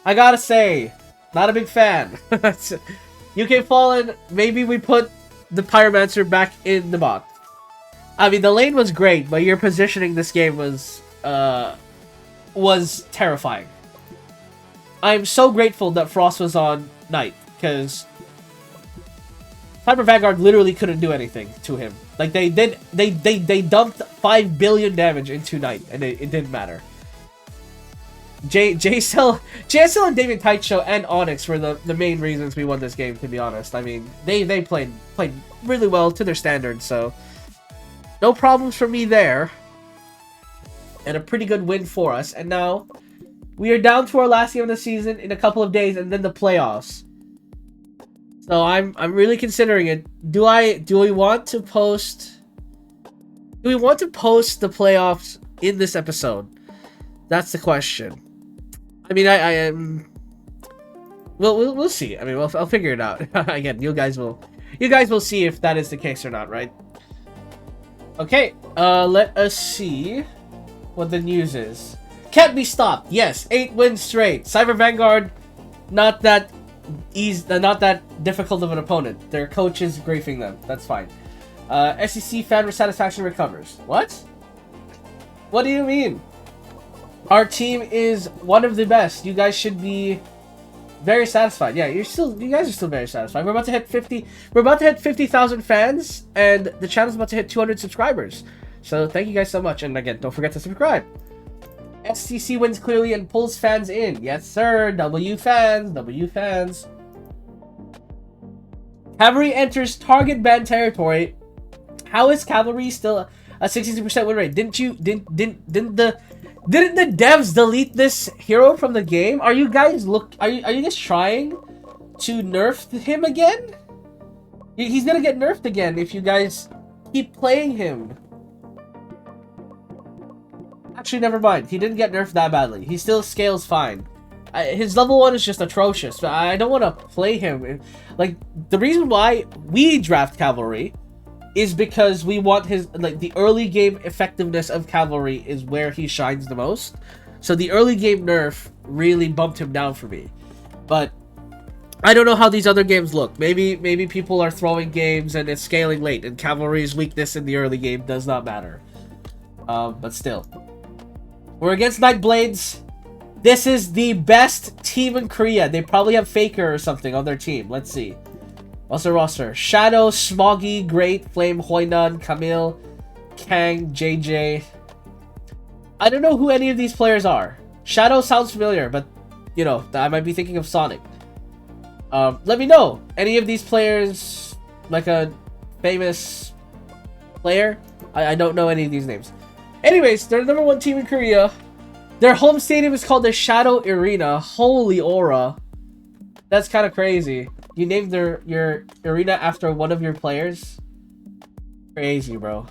I gotta say, not a big fan. UK Fallen, maybe we put the Pyromancer back in the box. I mean, the lane was great, but your positioning this game was terrifying. I'm so grateful that Frost was on Knight, because Cyber Vanguard literally couldn't do anything to him. Like, they dumped 5 billion damage into Knight, and it didn't matter. JSL and David Taicho and Onyx were the main reasons we won this game, to be honest. I mean, they played really well to their standards, so no problems for me there. And a pretty good win for us. And now, we are down to our last game of the season in a couple of days, and then the playoffs. So I'm really considering it. Do we want to post the playoffs in this episode? That's the question. I mean, I am. We'll see. I mean, I'll figure it out. Again, you guys will see if that is the case or not, right? Okay. Let us see what the news is. Can't be stopped. Yes, 8 wins straight. Cyber Vanguard, not that difficult of an opponent. Their coach is griefing them. That's fine. SEC fan satisfaction recovers. What? What do you mean? Our team is one of the best. You guys should be very satisfied. Yeah, you guys are still very satisfied. We're about to hit 50. We're about to hit 50,000 fans, and the channel's about to hit 200 subscribers. So thank you guys so much. And again, don't forget to subscribe. STC wins clearly and pulls fans in. Yes, sir. W fans. W fans. Cavalry enters target ban territory. How is Cavalry still a 62% win rate? Didn't the devs delete this hero from the game? Are you guys trying to nerf him again? He's gonna get nerfed again if you guys keep playing him. Actually, never mind. He didn't get nerfed that badly. He still scales fine. His level 1 is just atrocious. But I don't want to play him. Like, the reason why we draft Cavalry is because we want his, like, the early game effectiveness of Cavalry is where he shines the most. So the early game nerf really bumped him down for me. But I don't know how these other games look. Maybe people are throwing games and it's scaling late, and Cavalry's weakness in the early game does not matter. But still. We're against Nightblades. This is the best team in Korea. They probably have Faker or something on their team. Let's see. What's their roster? Shadow, Smoggy, Great, Flame, Hoinan, Camille, Kang, JJ. I don't know who any of these players are. Shadow sounds familiar, but, you know, I might be thinking of Sonic. Let me know. Any of these players, like a famous player? I don't know any of these names. Anyways, they're the #1 team in Korea. Their home stadium is called the Shadow Arena. Holy aura. That's kind of crazy. You named your arena after one of your players? Crazy, bro.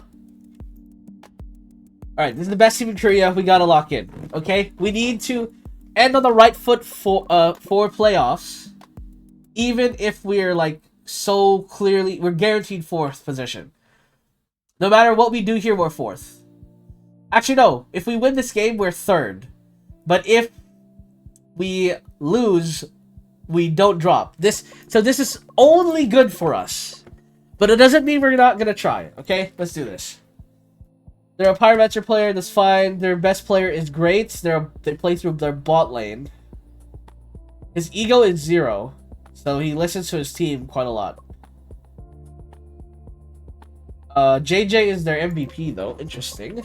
Alright, this is the best team in Korea. We gotta lock in. Okay? We need to end on the right foot for playoffs. Even if we're, like, so clearly... We're guaranteed 4th position. No matter what we do here, we're 4th. Actually, no. If we win this game, we're 3rd. But if we lose, we don't drop. So this is only good for us. But it doesn't mean we're not going to try. Okay? Let's do this. They're a Pyromancer player. That's fine. Their best player is great. They play through their bot lane. His ego is 0. So he listens to his team quite a lot. JJ is their MVP, though. Interesting.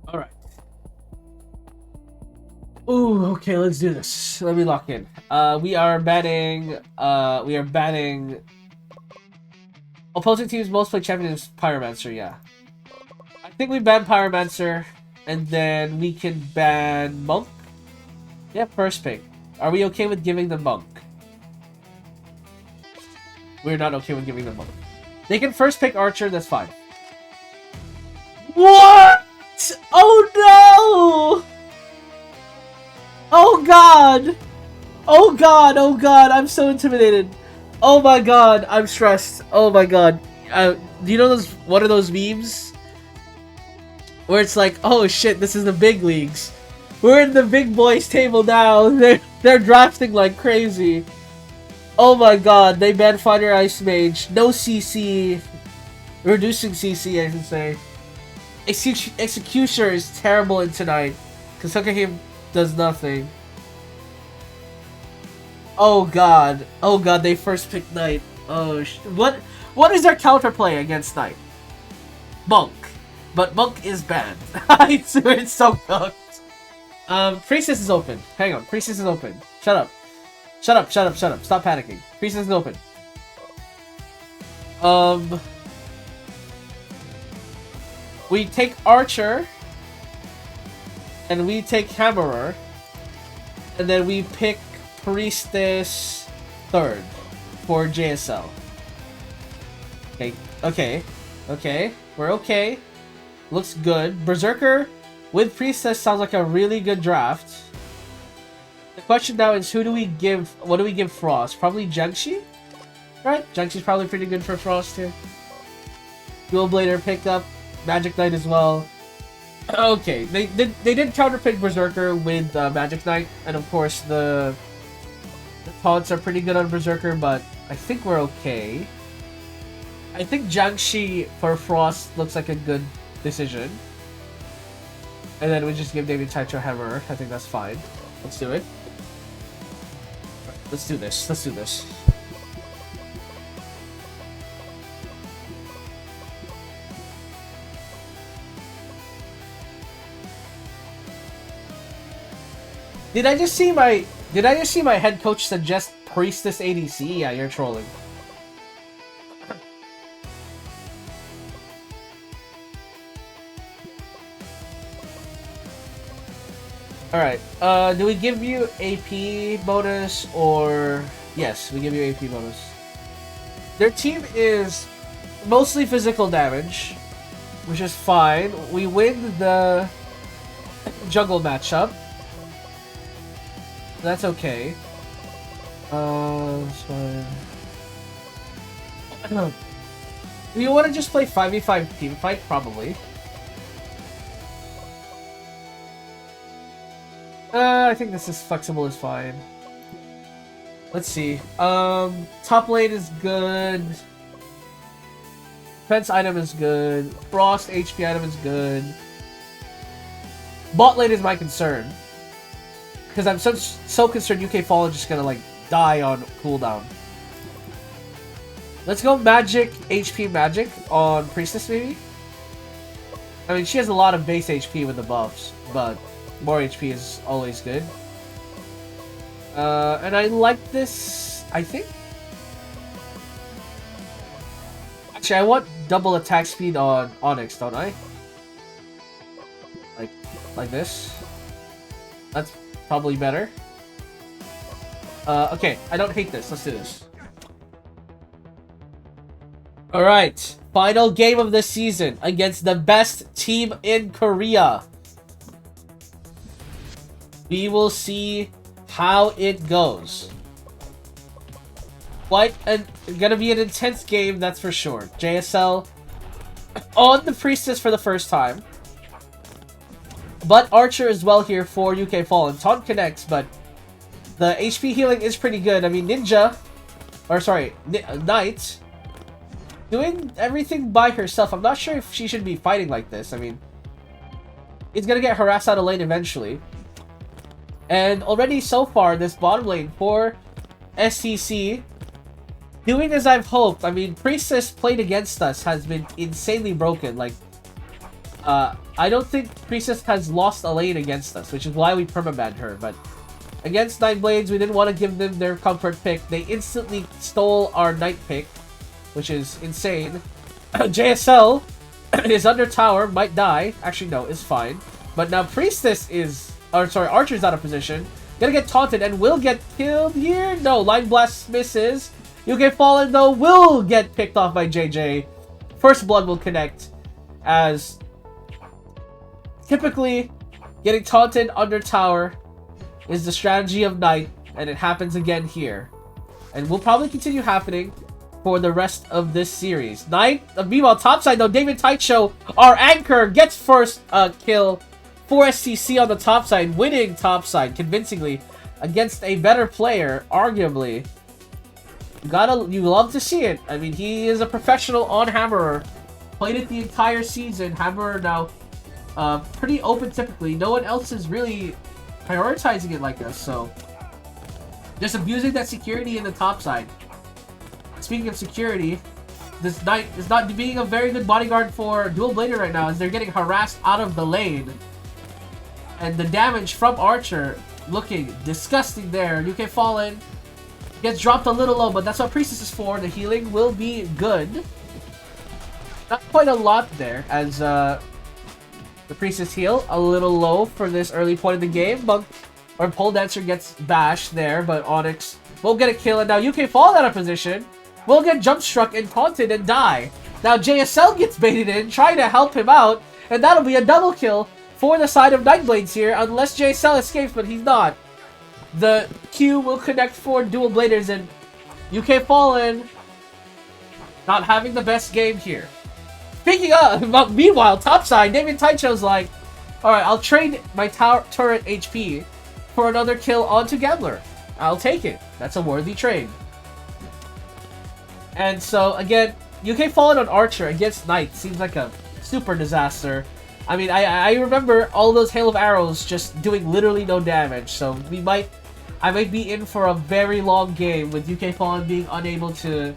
Alright. Ooh, okay, let's do this. Let me lock in. We are banning... Opposing teams most play champion is Pyromancer, yeah. I think we ban Pyromancer, and then we can ban Monk. Yeah, first pick. Are we okay with giving them Monk? We're not okay with giving them Monk. They can first pick Archer, that's fine. What? Oh no! Oh god! Oh god, oh god, I'm so intimidated. Oh my god, I'm stressed. Oh my god. Do you know one of those memes? Where it's like, oh shit, this is the big leagues. We're in the big boys table now. They're drafting like crazy. Oh my god, they banned Fighter Ice Mage. No CC. Reducing CC, I should say. Executioner is terrible in tonight. Because Him does nothing. Oh god. Oh god, they first picked Knight. Oh what is their counterplay against Knight? Monk. But Monk is banned. It's so cooked. Priestess is open. Hang on, Priestess is open. Shut up. Shut up. Stop panicking. Priestess is open. We take Archer. And we take Hammerer. And then we pick Priestess 3rd for JSL. Okay. We're okay. Looks good. Berserker with Priestess sounds like a really good draft. The question now is what do we give Frost? Probably GenG? Right? GenG's probably pretty good for Frost here. Dual Blader picked up Magic Knight as well. Okay, they did counterpick Berserker with Magic Knight, and of course the taunts are pretty good on Berserker, but I think we're okay. I think GenG for Frost looks like a good decision. And then we just give David Taicho Hammer. I think that's fine. Let's do it. Let's do this. Did I just see my head coach suggest Priestess ADC? Yeah, you're trolling. Alright, do we give you AP bonus or... Yes, we give you AP bonus. Their team is mostly physical damage, which is fine. We win the jungle matchup. That's okay. That's fine. Do you want to just play 5v5 Teamfight? Probably. I think this is flexible is fine. Let's see. Top lane is good. Defense item is good. Frost HP item is good. Bot lane is my concern. Because I'm so concerned UK Fallen just gonna like die on cooldown. Let's go magic, HP magic on Priestess maybe? I mean, she has a lot of base HP with the buffs, but more HP is always good. And I like this, I think. Actually, I want double attack speed on Onyx, don't I? Like this. That's probably better. Okay, I don't hate this. Let's do this. Alright, final game of the season against the best team in Korea. We will see how it goes. Gonna be an intense game, that's for sure. JSL on the Priestess for the first time. But Archer is well here for UK Fallen. Taunt connects, but the HP healing is pretty good. I mean, Knight, doing everything by herself. I'm not sure if she should be fighting like this. I mean, it's gonna get harassed out of lane eventually. And already so far, this bottom lane for STC, doing as I've hoped. I mean, Priestess played against us has been insanely broken. Like, I don't think Priestess has lost a lane against us, which is why we permabanned her. But against Nine Blades, we didn't want to give them their comfort pick. They instantly stole our Knight pick, which is insane. JSL is under tower, might die. Actually, no, is fine. But now Priestess is... Archer's out of position. Gonna get taunted and will get killed here. No, Line Blast misses. UK Fallen, though, will get picked off by JJ. First Blood will connect, as typically getting taunted under tower is the strategy of Knight, and it happens again here. And will probably continue happening for the rest of this series. Knight, meanwhile, topside, though, David Taicho, our anchor, gets first kill for STC on the top side, winning top side convincingly against a better player, arguably. You love to see it. I mean, he is a professional on Hammerer. Played it the entire season. Hammerer now pretty open typically. No one else is really prioritizing it like this, so just abusing that security in the top side. Speaking of security, this Knight is not being a very good bodyguard for Dual Blader right now, as they're getting harassed out of the lane. And the damage from Archer looking disgusting there. UK Fallen gets dropped a little low, but that's what Priestess is for. The healing will be good. Not quite a lot there, as the Priestess heal a little low for this early point of the game. Pole Dancer gets bashed there, but Onyx will get a kill, and now UK Fallen out of position. Will get jump struck and taunted and die. Now JSL gets baited in, trying to help him out, and that'll be a double kill for the side of Nightblades here, unless JSL escapes, but he's not. The Q will connect for Dual Bladers, and UK Fallen not having the best game here. Speaking of, meanwhile, topside, David Taicho's like, alright, I'll trade my turret HP for another kill onto Gambler. I'll take it. That's a worthy trade. And so, again, UK Fallen on Archer against Knight seems like a super disaster. I mean, I remember all those Hail of Arrows just doing literally no damage, so I might be in for a very long game with UK Fallen being unable to,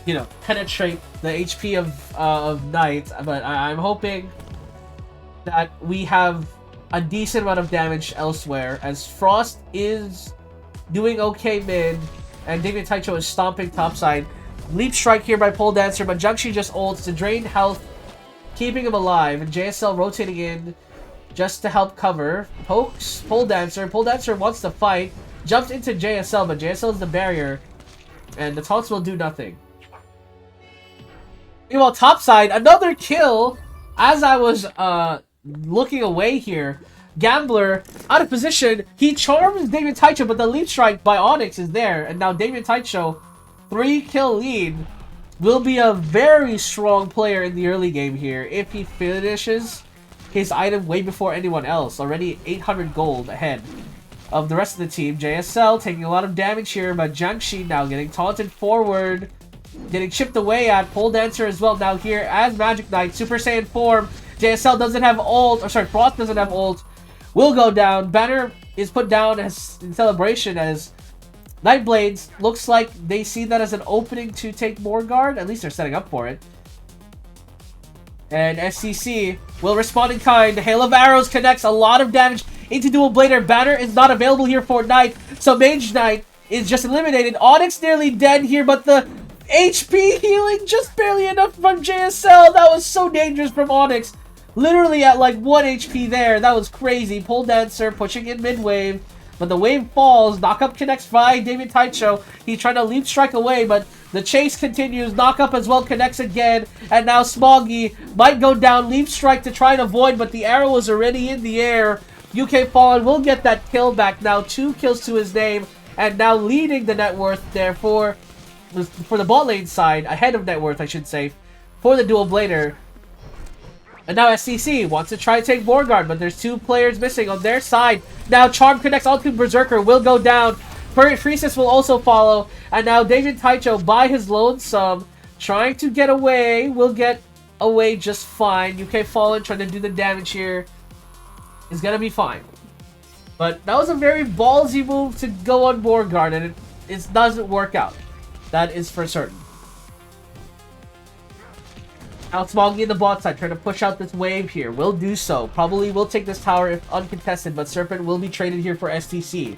you know, penetrate the HP of Knight, but I'm hoping that we have a decent amount of damage elsewhere, as Frost is doing okay mid, and David Taicho is stomping topside. Leap strike here by Pole Dancer, but Junction just ults to drain health, keeping him alive, and JSL rotating in just to help cover. Pokes Pole Dancer. Pole Dancer wants to fight, jumps into JSL, but JSL is the barrier, and the taunts will do nothing. Meanwhile, topside, another kill. As I was looking away here, Gambler out of position. He charms Damien Taicho, but the lead strike by Onyx is there, and now Damien Taicho, 3-kill lead, will be a very strong player in the early game here if he finishes his item way before anyone else. Already 800 gold ahead. of the rest of the team. JSL taking a lot of damage here, but GenG now getting taunted forward. Getting chipped away at. Pole Dancer as well now here as Magic Knight. Super Saiyan form. JSL doesn't have ult. Or sorry, Frost doesn't have ult. Will go down. Banner is put down as in celebration as Nightblades. Looks like they see that as an opening to take more guard. At least they're setting up for it. And SCC will respond in kind. Hail of Arrows connects a lot of damage into Dual Blader. Banner is not available here for Knight. So Mage Knight is just eliminated. Onyx nearly dead here, but the HP healing just barely enough from JSL. That was so dangerous from Onyx. Literally at like 1 HP there. That was crazy. Pole Dancer pushing in mid-wave. But the wave falls. Knockup connects by David Taicho. He's trying to leap strike away, but the chase continues. Knockup as well connects again. And now Smoggy might go down. Leap strike to try and avoid, but the arrow is already in the air. UK Fallen will get that kill back now. 2 kills to his name. And now leading the net worth there for the bot lane side. Ahead of net worth, I should say. For the Dual Blader. And now SCC wants to try to take Morgard, but there's 2 players missing on their side. Now Charm connects onto Berserker, will go down. Priestess will also follow. And now David Taicho, by his lonesome, trying to get away. Will get away just fine. UK Fallen trying to do the damage here. Is going to be fine. But that was a very ballsy move to go on Morgard, and it doesn't work out. That is for certain. Now Smoggy in the bot side, trying to push out this wave here. Will do so. Probably will take this tower if uncontested, but Serpent will be traded here for STC.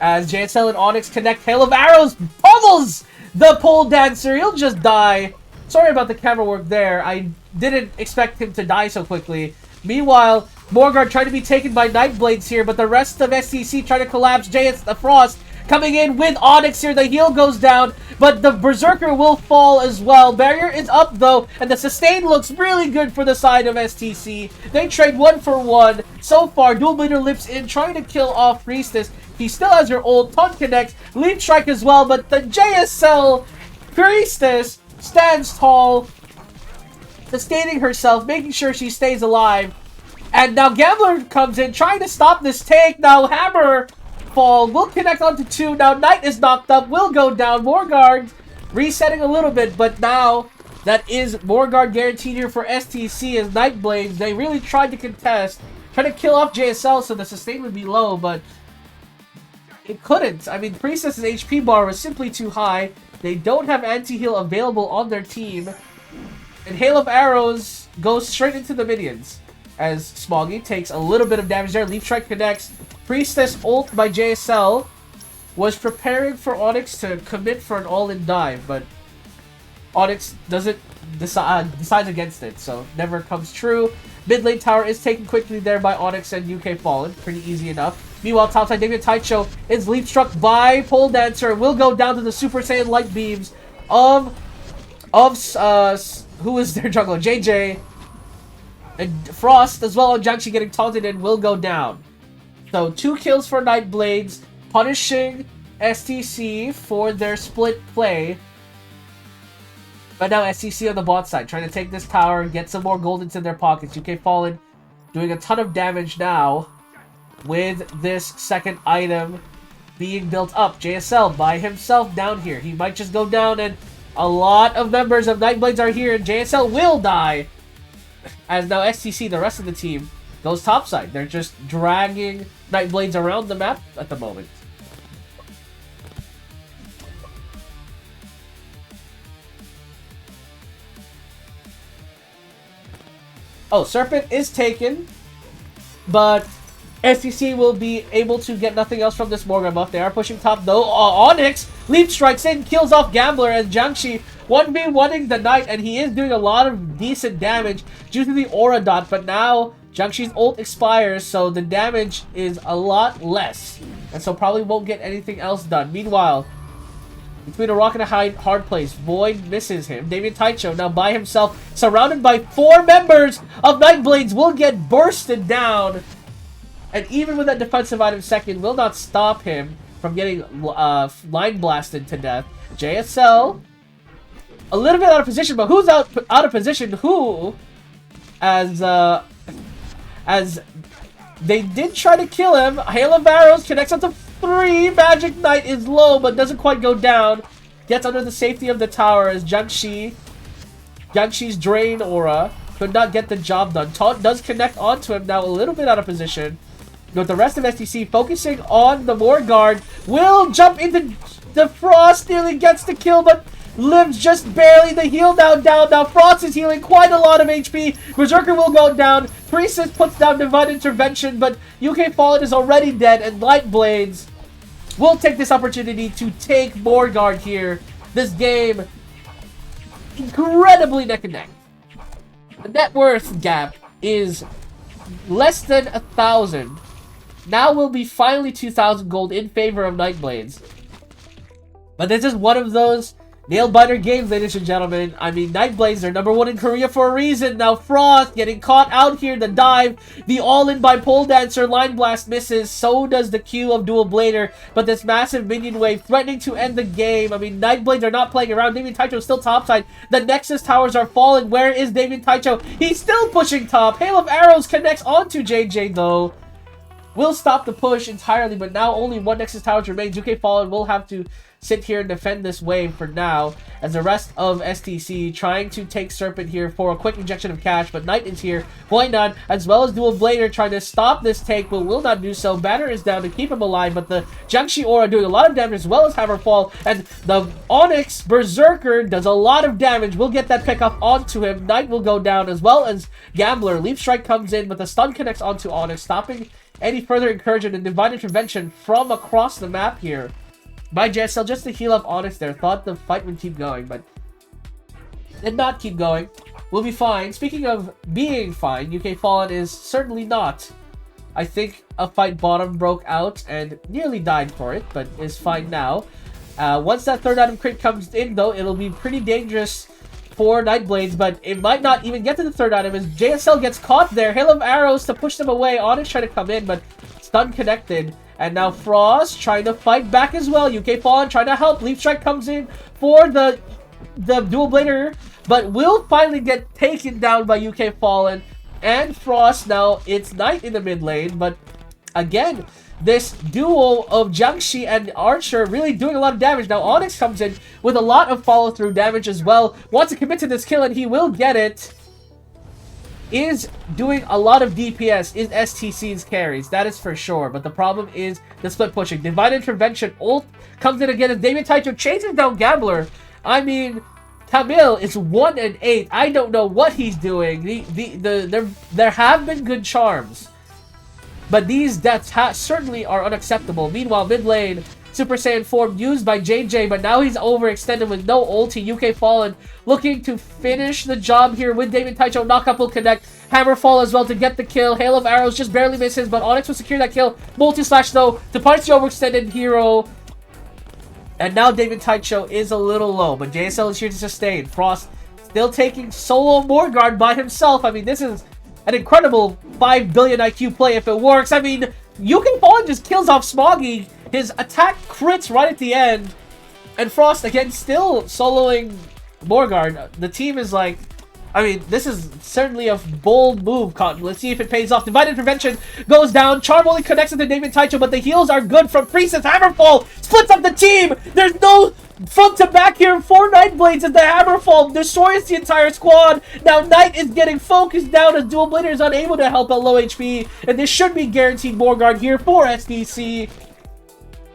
As JSL and Onyx connect, Hail of Arrows pummels the Pole Dancer. He'll just die. Sorry about the camera work there. I didn't expect him to die so quickly. Meanwhile, Morgard trying to be taken by Nightblades here, but the rest of STC trying to collapse. The Frost coming in with Onyx here. The heal goes down, but the Berserker will fall as well. Barrier is up though, and the sustain looks really good for the side of STC. They trade 1 for 1. So far, Dual Blader lips in, trying to kill off Priestess. He still has her ult. Taunt connects. Leap strike as well, but the JSL Priestess stands tall, sustaining herself, making sure she stays alive. And now Gambler comes in, trying to stop this take. Now Hammer fall will connect onto 2. Now Knight is knocked up, will go down. Morgard resetting a little bit, but now that is Morgard guaranteed here for STC as Nightblades. They really tried to contest, trying to kill off JSL so the sustain would be low, but it couldn't. I mean, Priestess's HP bar was simply too high. They don't have anti-heal available on their team. And Hail of Arrows goes straight into the minions as Smoggy takes a little bit of damage there. Leaf Strike connects. Priestess ult by JSL was preparing for Onyx to commit for an all-in dive, but Onyx doesn't decides against it, so never comes true. Mid lane tower is taken quickly there by Onyx and UK Fallen. Pretty easy enough. Meanwhile, topside David Taicho is leap struck by Pole Dancer. Will go down to the Super Saiyan light beams of who is their jungler? JJ. And Frost as well on Jiangxi getting taunted and will go down. So 2 kills for Nightblades, punishing STC for their split play. But now STC on the bot side, trying to take this tower and get some more gold into their pockets. UK Fallen doing a ton of damage now with this second item being built up. JSL by himself down here. He might just go down, and a lot of members of Nightblades are here, and JSL will die. As now STC, the rest of the team, goes topside. They're just dragging Nightblades around the map at the moment. Oh, Serpent is taken, but STC will be able to get nothing else from this Morgan buff. They are pushing top though. Onyx leap strikes in, kills off Gambler, and Jiangxi 1v1ing the Knight, and he is doing a lot of decent damage due to the aura dot, but now Jiangxi's ult expires, so the damage is a lot less, and so probably won't get anything else done. Meanwhile, between a rock and a hard place, Void misses him. David Taicho now by himself, surrounded by 4 members of Nightblades, will get bursted down. And even with that defensive item second, will not stop him from getting line blasted to death. JSL, a little bit out of position, but who's out of position? Who? As They did try to kill him. Hail of Arrows connects up to 3. Magic Knight is low, but doesn't quite go down. Gets under the safety of the tower as GenG's Drain Aura could not get the job done. Taunt does connect onto him, now a little bit out of position. With the rest of STC focusing on the Morgard, will jump into the Frost, nearly gets the kill, but lives just barely. The heal now down. Now Frost is healing quite a lot of HP. Berserker will go down. Priestess puts down Divine Intervention, but UK Fallen is already dead, and Lightblades will take this opportunity to take Morgard here. This game, incredibly neck and neck. The net worth gap is less than 1,000. Now will be finally 2,000 gold in favor of Nightblades. But this is one of those nail-biter games, ladies and gentlemen. I mean, Nightblades are #1 in Korea for a reason. Now Frost getting caught out here. The dive, the all-in by Pole Dancer. Line Blast misses. So does the Q of Dual Blader. But this massive minion wave threatening to end the game. I mean, Nightblades are not playing around. Damien Taicho is still topside. The Nexus towers are falling. Where is Damien Taicho? He's still pushing top. Hail of Arrows connects onto JJ, though. Will stop the push entirely, but now only 1 Nexus Towers remains. UK Fallen will have to sit here and defend this wave for now, as the rest of STC trying to take Serpent here for a quick injection of cash, but Knight is here. Why not? As well as Dual Blader trying to stop this take, but will not do so. Banner is down to keep him alive, but the GenG Aura doing a lot of damage, as well as Hammerfall, and the Onyx Berserker does a lot of damage. We'll get that pick up onto him. Knight will go down, as well as Gambler. Leaf Strike comes in, but the stun connects onto Onyx, stopping any further incursion and Divine Intervention from across the map here by JSL just to heal up Onyx there. Thought the fight would keep going, but did not keep going. We'll be fine. Speaking of being fine, UK Fallen is certainly not. I think a fight bottom broke out and nearly died for it, but is fine now. Once that third item crit comes in, though, it'll be pretty dangerous for Nightblades, but it might not even get to the third item as JSL gets caught there. Hail of Arrows to push them away. Onyx trying to come in, but stun connected. And now Frost trying to fight back as well. UK Fallen trying to help. Leaf Strike comes in for the Dual Blader, but will finally get taken down by UK Fallen and Frost. Now it's Knight in the mid lane, but again, this duo of GenG and Archer really doing a lot of damage. Now Onyx comes in with a lot of follow-through damage as well. Wants to commit to this kill, and he will get it. Is doing a lot of DPS, is STC's carries, that is for sure. But the problem is the split pushing. Divine Intervention ult comes in again as Damien Taicho chases down Gambler. I mean, Camille is 1 and 8. I don't know what he's doing. There have been good charms, but these deaths certainly are unacceptable. Meanwhile, mid lane, Super Saiyan form used by JJ, but now he's overextended with no ulti. UK Fallen looking to finish the job here with Damien Taicho. Knockup will connect. Hammerfall as well to get the kill. Hail of Arrows just barely misses, but Onyx will secure that kill. Multi-slash though to punish the overextended hero. And now Damien Taicho is a little low, but JSL is here to sustain. Frost still taking solo Morgard by himself. I mean, this is an incredible 5 billion IQ play if it works. I mean, UK Fallen just kills off Smoggy. His attack crits right at the end. And Frost, again, still soloing Morgard. The team is like, I mean, this is certainly a bold move, Cotton. Let's see if it pays off. Divine Intervention goes down. Charm only connects with the Damien Taicho, but the heals are good from Priestess. Hammerfall splits up the team. There's no front to back here. 4 Nightblades as the Hammerfall destroys the entire squad. Now Knight is getting focused down as Dual Blader is unable to help at low HP. And this should be guaranteed Morgard here for SDC.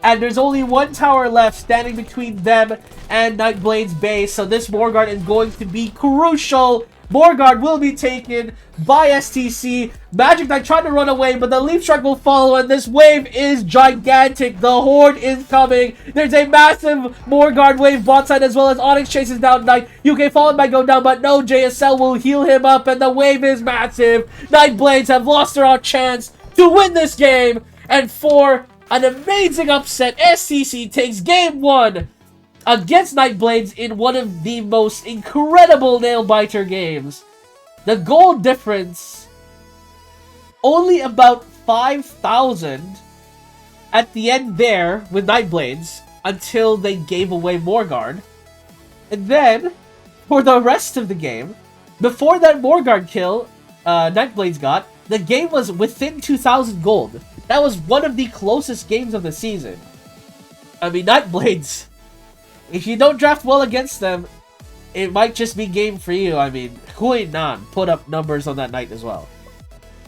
And there's only 1 tower left standing between them and Nightblade's base. So this Morgard is going to be crucial. Morgard will be taken by STC. Magic Knight tried to run away, but the Leaf Strike will follow, and this wave is gigantic. The Horde is coming. There's a massive Morgard wave bot side, as well as Onyx chases down Knight. UK Fallen might go down, but no, JSL will heal him up, and the wave is massive. Nightblades have lost their chance to win this game, and for an amazing upset, STC takes game 1 against Nightblades in one of the most incredible nail-biter games. The goal difference, only about 5,000 at the end there with Nightblades until they gave away Morgard. And then, for the rest of the game, before that Morgard kill Nightblades got, The game was within 2,000 gold. That was one of the closest games of the season. I mean, Nightblades. If you don't draft well against them, it might just be game for you. I mean, Hui Nan put up numbers on that night as well.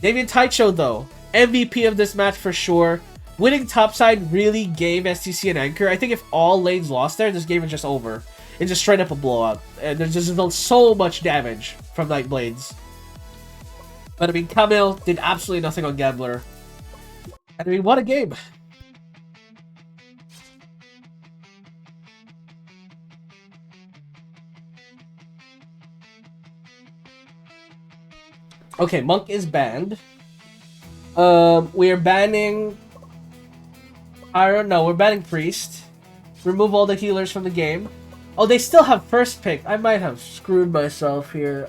Damien Taicho, though, MVP of this match for sure. Winning topside really gave STC an anchor. I think if all lanes lost there, this game is just over. It's just straight up a blowout. And there's just so much damage from Nightblades. But I mean, Camille did absolutely nothing on Gambler. And I mean, what a game. Okay, Monk is banned. We are banning... I don't know, we're banning Priest. Remove all the healers from the game. Oh, they still have first pick. I might have screwed myself here.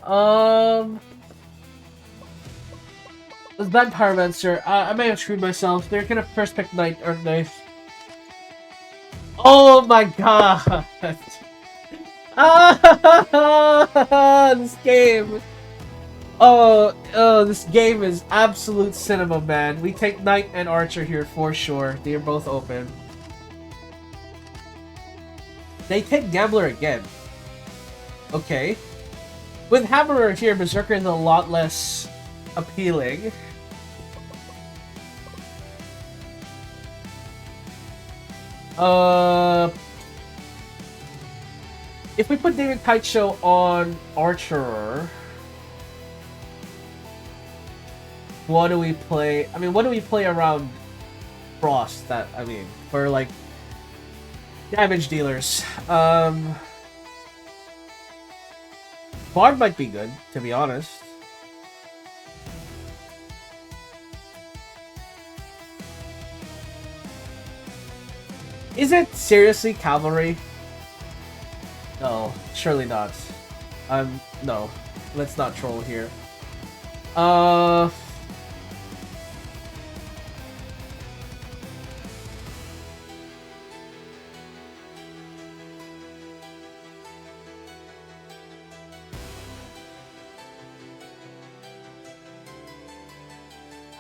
Let's ban Pyromancer. I may have screwed myself. They're gonna first pick Knight, aren't they? Oh my god! This game! Oh, this game is absolute cinema, man. We take Knight and Archer here for sure. They are both open. They take Gambler again. Okay. With Hammerer here, Berserker is a lot less appealing. If we put David Taicho on Archer, what do we play? I mean, what do we play around Frost? That I mean, for like damage dealers. Bard might be good, to be honest. Is it seriously Cavalry? No, surely not. No. Let's not troll here. I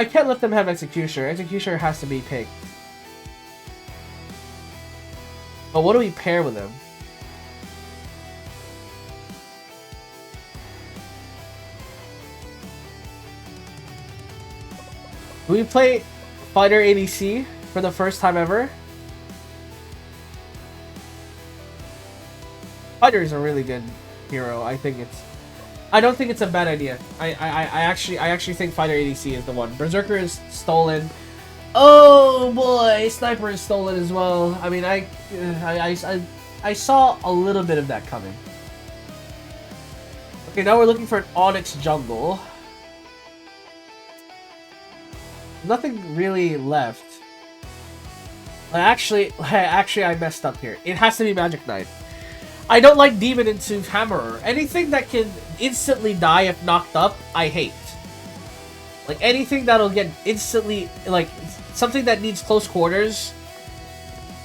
can't let them have Executioner. Executioner has to be picked. But what do we pair with him? Do we play Fighter ADC for the first time ever? Fighter is a really good hero. I don't think it's a bad idea. I actually think Fighter ADC is the one. Berserker is stolen. Oh boy, Sniper is stolen as well. I mean, I saw a little bit of that coming. Okay, now we're looking for an Onyx jungle. Nothing really left. Actually, I messed up here. It has to be Magic Knight. I don't like Demon into Hammerer. Anything that can instantly die if knocked up, I hate. Like, anything that'll get instantly, like, something that needs close quarters,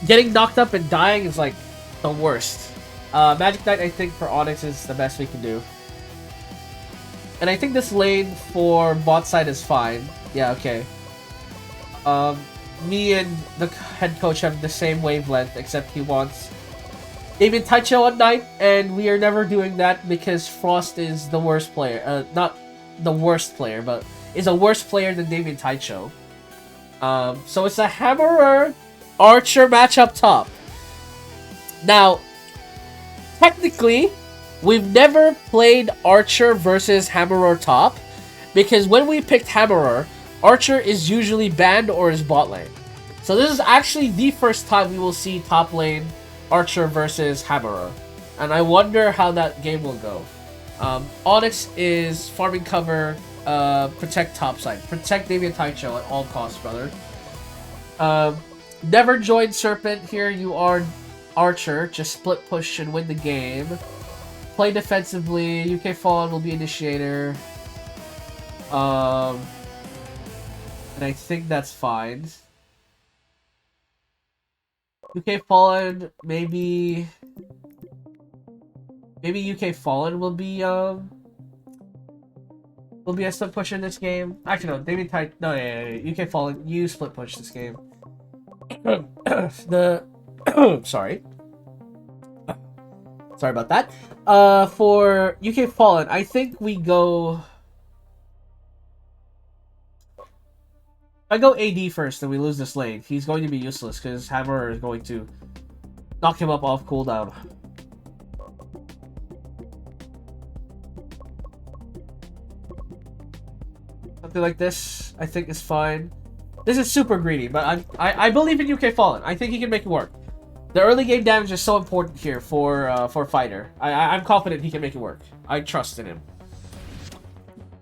getting knocked up and dying is, like, the worst. Magic Knight, I think, for Onyx is the best we can do. And I think this lane for bot side is fine. Yeah, okay. Me and the head coach have the same wavelength, except he wants David Taicho on Knight, and we are never doing that because Frost is the worst player. Not the worst player, but is a worse player than David Taicho. So it's a Hammerer Archer match up top. Now, technically, we've never played Archer versus Hammerer top, because when we picked Hammerer, Archer is usually banned or is bot lane. So this is actually the first time we will see top lane Archer versus Hammerer. And I wonder how that game will go. Onyx is farming cover, protect topside. Protect Damien Taicho at all costs, brother. Never join Serpent here. You are Archer. Just split push and win the game. Play defensively. UK Fallen will be initiator. And I think that's fine. UK Fallen, maybe UK Fallen will be will be a split pusher in this game. Actually, no. David Tight. No, yeah. UK Fallen. You split push this game. The sorry. Sorry about that. For UK Fallen, I think we go. I go AD first, and we lose this lane. He's going to be useless because Hammer is going to knock him up off cooldown. Something like this, I think, is fine. This is super greedy, but I believe in UK Fallen. I think he can make it work. The early game damage is so important here for Fighter. I'm confident he can make it work. I trust in him.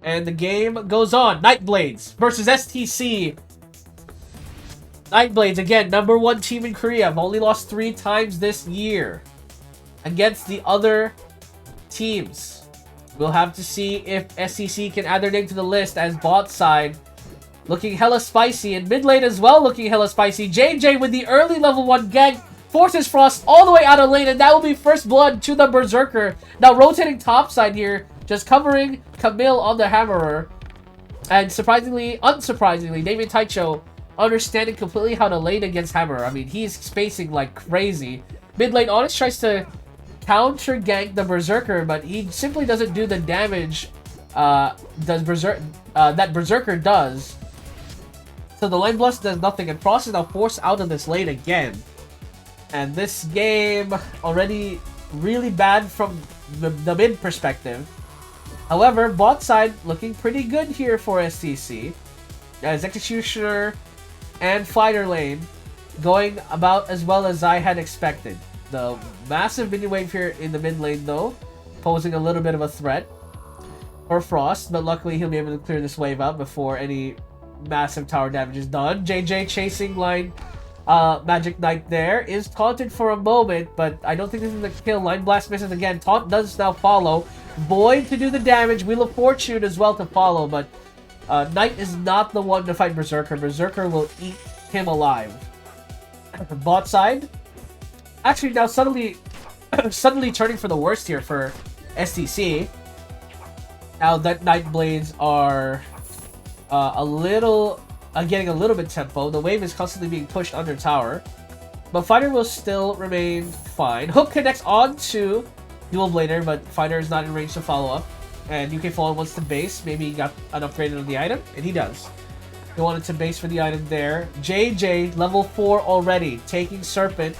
And the game goes on. Nightblades versus STC. Nightblades, again, #1 team in Korea. I've only lost 3 times this year against the other teams. We'll have to see if STC can add their name to the list, as bot side looking hella spicy, and mid lane as well looking hella spicy. JJ with the early level 1 gank forces Frost all the way out of lane, and that will be first blood to the Berserker. Now rotating top side here, just covering Camille on the Hammerer. And unsurprisingly, David Taicho understanding completely how to lane against Hammerer. I mean, he's spacing like crazy. Mid lane, Onyx tries to counter gank the Berserker, but he simply doesn't do the damage that Berserker does. So the Lane Blast does nothing, and Frost is now forced out of this lane again. And this game already really bad from the mid perspective. However, bot side looking pretty good here for STC. As Executioner and Fighter lane going about as well as I had expected. The massive minion wave here in the mid lane though, posing a little bit of a threat for Frost, but luckily he'll be able to clear this wave out before any massive tower damage is done. JJ chasing line Magic Knight there is taunted for a moment, but I don't think this is the kill. Line Blast misses again. Taunt does now follow. Void to do the damage. Wheel of Fortune as well to follow, but Knight is not the one to fight Berserker. Berserker will eat him alive. Bot side, actually now suddenly turning for the worst here for STC. Now that Night Blades are getting a little bit tempo. The wave is constantly being pushed under tower, but Fighter will still remain fine. Hook connects onto Dual Blader, but Fighter is not in range to follow up. And UK Fallen wants to base. Maybe he got an upgrade on the item, and he does. He wanted to base for the item there. JJ, level 4 already, taking Serpent.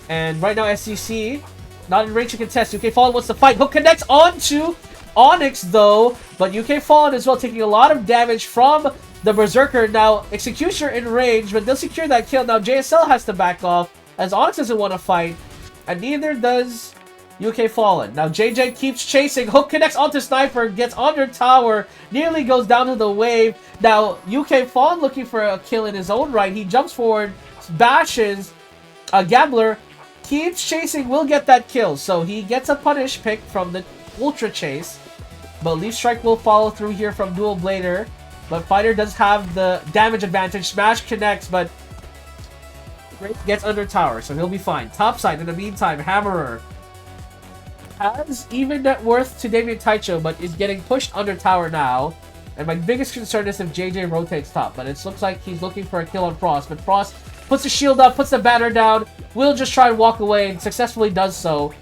And right now SCC, not in range to contest. UK Fallen wants to fight. Hook connects onto Onyx though, but UK Fallen as well taking a lot of damage from the Berserker. Now Executioner in range, but they'll secure that kill. Now JSL has to back off as Onyx doesn't want to fight, and neither does UK Fallen. Now JJ keeps chasing. Hook connects onto Sniper, gets under tower, nearly goes down to the wave. Now UK Fallen looking for a kill in his own right. He jumps forward, bashes Gambler, keeps chasing, will get that kill. So he gets a punish pick from the Ultra Chase, but Leaf Strike will follow through here from Dual Blader. But Fighter does have the damage advantage. Smash connects, but Great gets under tower, so he'll be fine. Top side, in the meantime, Hammerer has even net worth to Damien Taicho, but is getting pushed under tower now. And my biggest concern is if JJ rotates top, but it looks like he's looking for a kill on Frost. But Frost puts the shield up, puts the banner down, will just try and walk away, and successfully does so.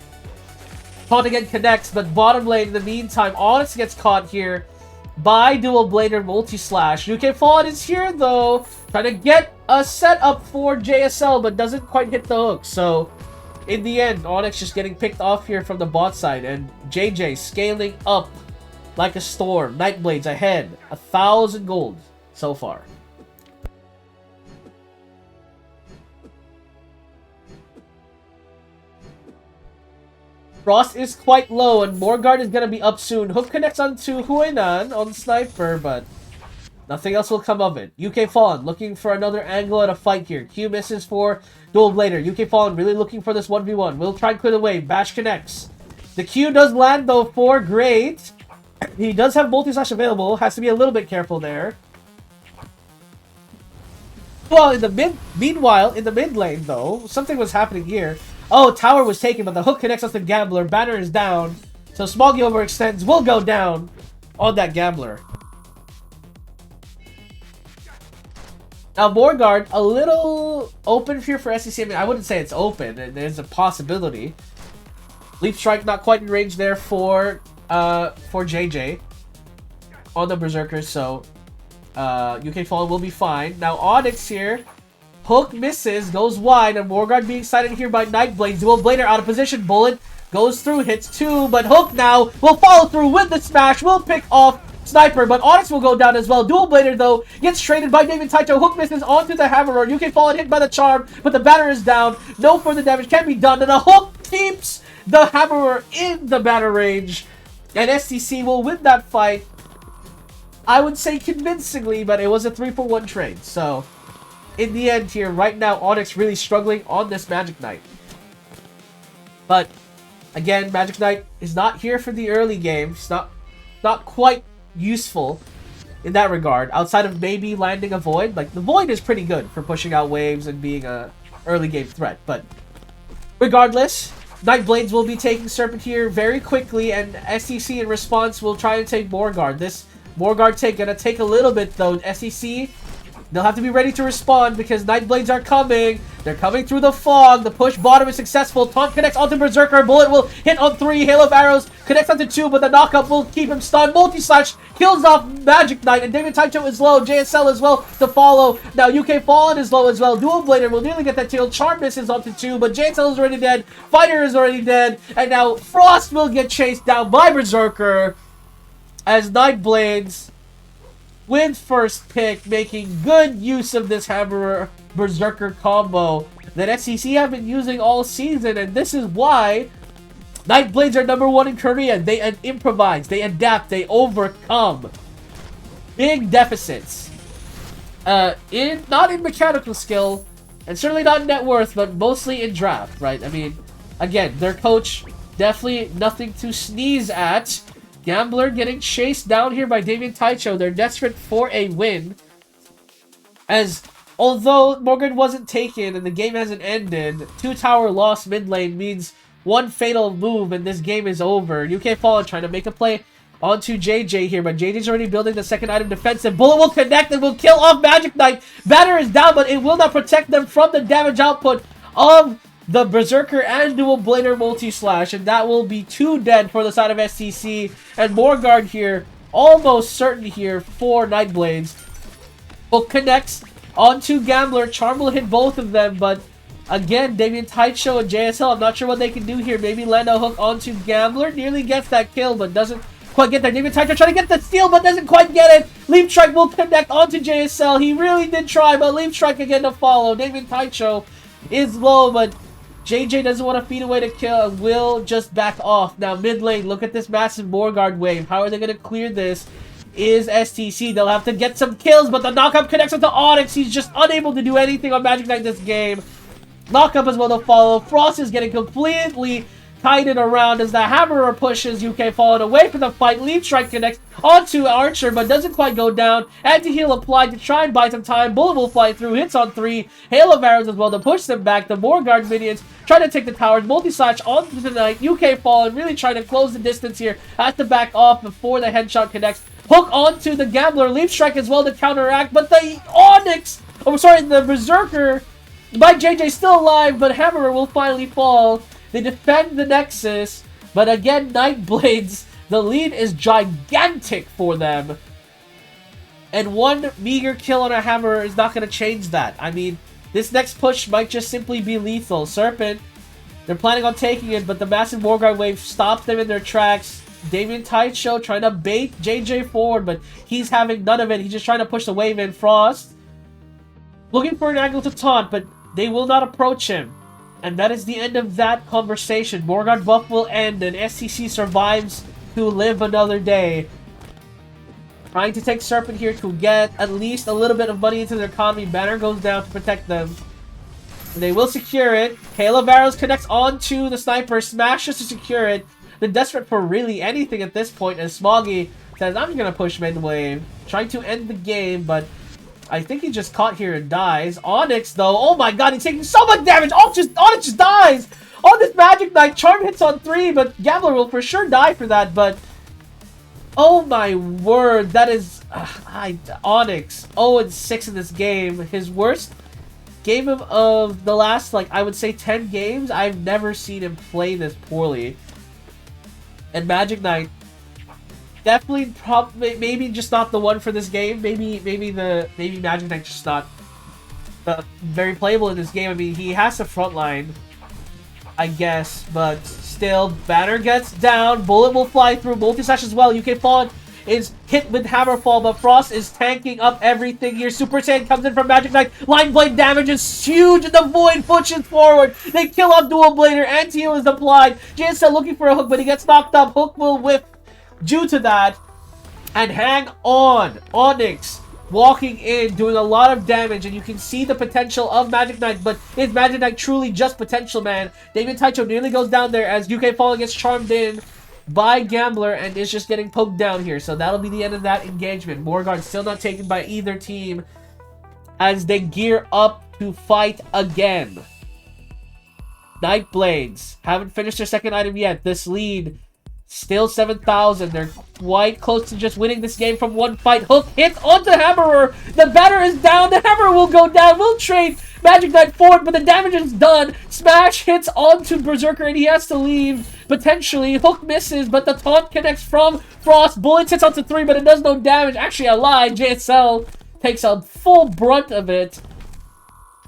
Taunt again connects, but bottom lane in the meantime, Onyx gets caught here by Dual Blader Multi-Slash. UK Fallen is here though, trying to get a setup for JSL, but doesn't quite hit the hook. So in the end, Onyx just getting picked off here from the bot side, and JJ scaling up like a storm. Nightblades ahead, 1,000 gold so far. Frost is quite low, and Morgard is going to be up soon. Hook connects onto Huinan on Sniper, but nothing else will come of it. UK Fallen looking for another angle at a fight here. Q misses for Dual Blader. UK Fallen really looking for this 1v1. Will try and clear the way. Bash connects. The Q does land, though, for Great. He does have Multi-Slash available. Has to be a little bit careful there. Well, meanwhile, in the mid lane, though, something was happening here. Oh, tower was taken, but the hook connects us to Gambler. Banner is down. So Smoggy overextends. Will go down. on that Gambler. Now, Morgard, a little open here for SEC. I mean, I wouldn't say it's open, and there's a possibility. Leap Strike not quite in range there for JJ on the Berserkers, so UK Fallen will be fine. Now, Onyx here, hook misses, goes wide, and Morgard being sighted here by Nightblade. Dual Blader out of position, bullet goes through, hits 2, but Hook now will follow through with the smash, will pick off Sniper, but Onyx will go down as well. Dual Blader, though, gets traded by David Taito. Hook misses onto the Hammerer. UK Fallen hit by the Charm, but the batter is down. No further damage can be done, and the Hook keeps the Hammerer in the batter range. And STC will win that fight, I would say convincingly, but it was a 3-for-1 trade. So, in the end here, right now, Onyx really struggling on this Magic Knight. But, again, Magic Knight is not here for the early game. It's not quite useful in that regard, outside of maybe landing a Void. Like, the Void is pretty good for pushing out waves and being a early game threat, but regardless, Nightblades will be taking Serpent here very quickly, and SEC in response will try to take Morgard. This Morgard take gonna take a little bit though. SEC, they'll have to be ready to respond because Nightblades are coming. They're coming through the fog. The push bottom is successful. Taunt connects onto Berserker. Bullet will hit on 3. Hail of Arrows connects onto 2, but the knockup will keep him stunned. Multi-slash kills off Magic Knight, and David Taito is low. JSL as well to follow. Now UK Fallen is low as well. Dual Blader will nearly get that tail. Charm misses onto 2, but JSL is already dead. Fighter is already dead, and now Frost will get chased down by Berserker as Nightblades with first pick, making good use of this Hammerer Berserker combo that SEC have been using all season, and this is why Nightblades are #1 in Korea. They improvise, they adapt, they overcome big deficits. Not in mechanical skill, and certainly not in net worth, but mostly in draft, right? I mean, again, their coach, definitely nothing to sneeze at. Gambler getting chased down here by Damien Taicho. They're desperate for a win. As, although Morgan wasn't taken and the game hasn't ended, 2-tower loss mid lane means one fatal move and this game is over. UK Fallen trying to make a play onto JJ here, but JJ's already building the second item defensive. Bullet will connect and will kill off Magic Knight. Batter is down, but it will not protect them from the damage output of the Berserker and Dual Blader multi-slash, and that will be 2 dead for the side of STC. And Morgard here, almost certain here for Nightblades. Hook connects onto Gambler. Charm will hit both of them, but again, Damien Taicho and JSL, I'm not sure what they can do here. Maybe land a hook onto Gambler. Nearly gets that kill, but doesn't quite get there. Damien Taicho trying to get the steal, but doesn't quite get it. Leap Strike will connect onto JSL. He really did try, but Leap Strike again to follow. Damien Taicho is low, but JJ doesn't want to feed away to kill and will just back off. Now, mid lane, look at this massive Morgard wave. How are they going to clear this? Is STC. They'll have to get some kills, but the knockup connects onto Onyx. He's just unable to do anything on Magic Knight this game. Knockup as well to follow. Frost is getting completely kited around as the Hammerer pushes UK Fallen away from the fight. Leap Strike connects onto Archer, but doesn't quite go down. Anti-heal applied to try and buy some time. Bullet will fly through, hits on 3. Hail of Arrows as well to push them back. The Morgard minions trying to take the towers. Multi-slash onto the Knight. UK Fallen really trying to close the distance here. Has to back off before the headshot connects. Hook onto the Gambler. Leap Strike as well to counteract, but the Onyx, the Berserker by JJ still alive, but Hammerer will finally fall. They defend the Nexus, but again, Nightblades, the lead is gigantic for them. And one meager kill on a Hammerer is not going to change that. I mean, this next push might just simply be lethal. Serpent, they're planning on taking it, but the massive Morgard wave stopped them in their tracks. Damien Taicho trying to bait JJ forward, but he's having none of it. He's just trying to push the wave in. Frost looking for an angle to taunt, but they will not approach him. And that is the end of that conversation. Morgard buff will end, and STC survives to live another day. Trying to take Serpent here to get at least a little bit of money into their economy. Banner goes down to protect them. And they will secure it. Hail of Arrows connects onto the Sniper. Smashes to secure it. They're desperate for really anything at this point, and Smoggy says, I'm going to push mid wave. Trying to end the game, but I think he just caught here and dies. Onyx, though, oh my god, he's taking so much damage! Onyx just dies! On this Magic Knight, Charm hits on 3, but Gambler will for sure die for that, but Oh my word, that is... Onyx, 0-6 in this game. His worst game of the last, like, I would say 10 games. I've never seen him play this poorly. And Magic Knight, definitely, maybe just not the one for this game. Maybe Magic Knight just not very playable in this game. I mean, he has the front line, I guess, but still, Banner gets down, Bullet will fly through, multi-slash as well. UK Fallen is hit with Hammerfall, but Frost is tanking up everything here. Super Saiyan comes in from Magic Knight, Line Blade damage is huge, and the Void pushes forward. They kill off Dual Blader, anti-heal is applied. JSL looking for a hook, but he gets knocked up. Hook will whiff due to that, and hang on. Onyx walking in, doing a lot of damage, and you can see the potential of Magic Knight, but is Magic Knight truly just potential, man? David Taicho nearly goes down there as UK Fallen gets charmed in by Gambler and is just getting poked down here, so that'll be the end of that engagement. Morgard still not taken by either team as they gear up to fight again. Nightblades haven't finished their second item yet. This lead still 7,000. They're quite close to just winning this game from one fight. Hook hits onto Hammerer. The batter is down. The Hammerer will go down. We'll trade Magic Knight forward, but the damage is done. Smash hits onto Berserker, and he has to leave. Potentially, Hook misses, but the taunt connects from Frost. Bullets hits onto 3, but it does no damage. Actually, a lie. JSL takes a full brunt of it,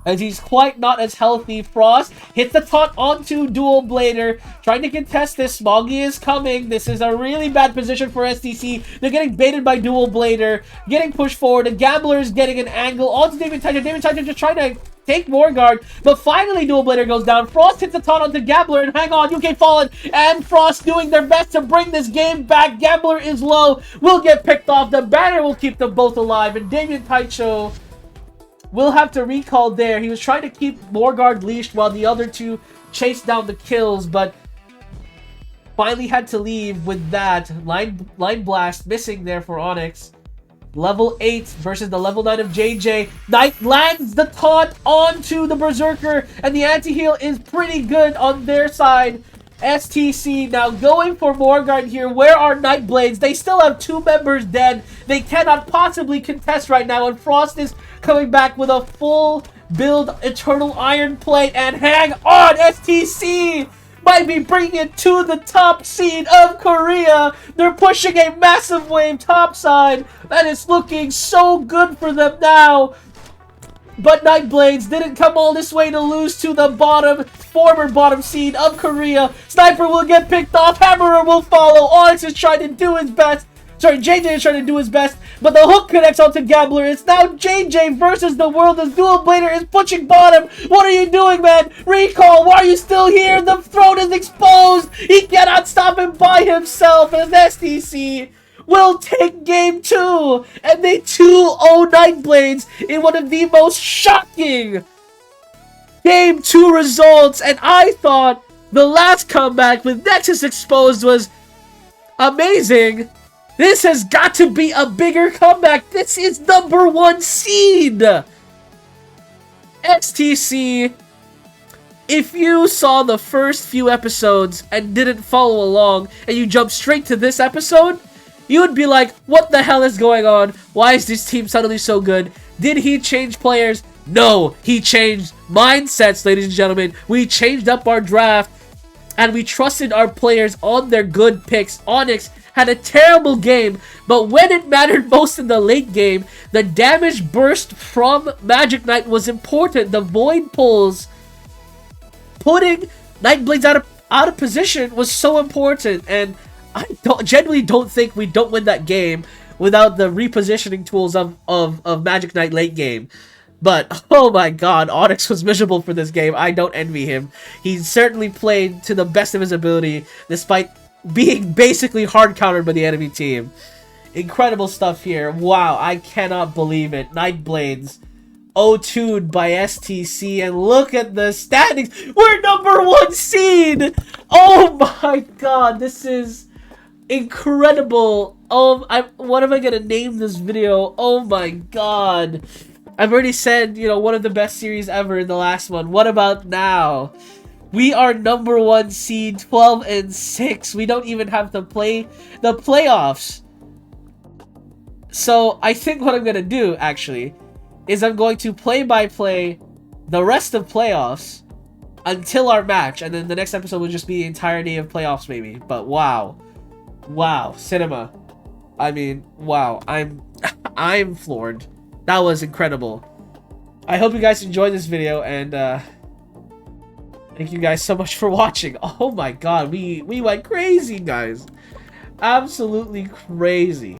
as he's quite not as healthy. Frost hits the taunt onto Dual Blader, trying to contest this. Smoggy is coming. This is a really bad position for STC. They're getting baited by Dual Blader, getting pushed forward. The Gambler is getting an angle onto David Tiger. David Tiger just trying to take more guard, but finally Dual Blader goes down. Frost hits the taunt onto Gambler, and hang on, UK Fallen and Frost doing their best to bring this game back. Gambler is low, will get picked off. The banner will keep them both alive, and Damien Taicho will have to recall there. He was trying to keep Morgard leashed while the other two chased down the kills, but finally had to leave with that. Line Blast missing there for Onyx. Level 8 versus the level 9 of JJ. Knight lands the taunt onto the Berserker, and the anti-heal is pretty good on their side. STC now going for Morgard here. Where are Nightblades? They still have 2 members dead. They cannot possibly contest right now, and Frost is coming back with a full build Eternal Iron Plate, and hang on, STC might be bringing it to the top seed of Korea. They're pushing a massive wave topside, and it's looking so good for them now. But Nightblades didn't come all this way to lose to the former bottom seed of Korea. Sniper will get picked off. Hammerer will follow. Onyx is trying to do his best. Sorry, JJ is trying to do his best, but the hook connects onto Gambler. It's now JJ versus the world as Dual Blader is pushing bottom. What are you doing, man? Recall, why are you still here? The throne is exposed. He cannot stop him by himself as STC will take game 2, and they 2-0 Nightblades in one of the most shocking game 2 results. And I thought the last comeback with Nexus exposed was amazing. This has got to be a bigger comeback. This is #1 seed. STC, if you saw the first few episodes and didn't follow along and you jumped straight to this episode, you would be like, what the hell is going on? Why is this team suddenly so good? Did he change players? No, he changed mindsets, ladies and gentlemen. We changed up our draft, and we trusted our players on their good picks. Onyx had a terrible game, but when it mattered most in the late game, the damage burst from Magic Knight was important. The Void pulls, putting Nightblades out of position was so important, and I genuinely don't think we don't win that game without the repositioning tools of Magic Knight late game. But, oh my god, Onyx was miserable for this game. I don't envy him. He certainly played to the best of his ability, despite being basically hard countered by the enemy team. Incredible stuff here. Wow, I cannot believe it. Nightblades 0-2'd by STC, and look at the standings. We're #1 seed! Oh my god, this is incredible. What am I gonna name this video? Oh my god. I've already said, one of the best series ever in the last one. What about now? We are #1 seed, 12-6. We don't even have to play the playoffs. So I think what I'm gonna do actually is I'm going to play by play the rest of playoffs until our match, and then the next episode will just be the entirety of playoffs maybe. But wow, cinema. I mean, wow, I'm floored. That was incredible. I hope you guys enjoyed this video, and thank you guys so much for watching. Oh my god, we went crazy, guys. Absolutely crazy.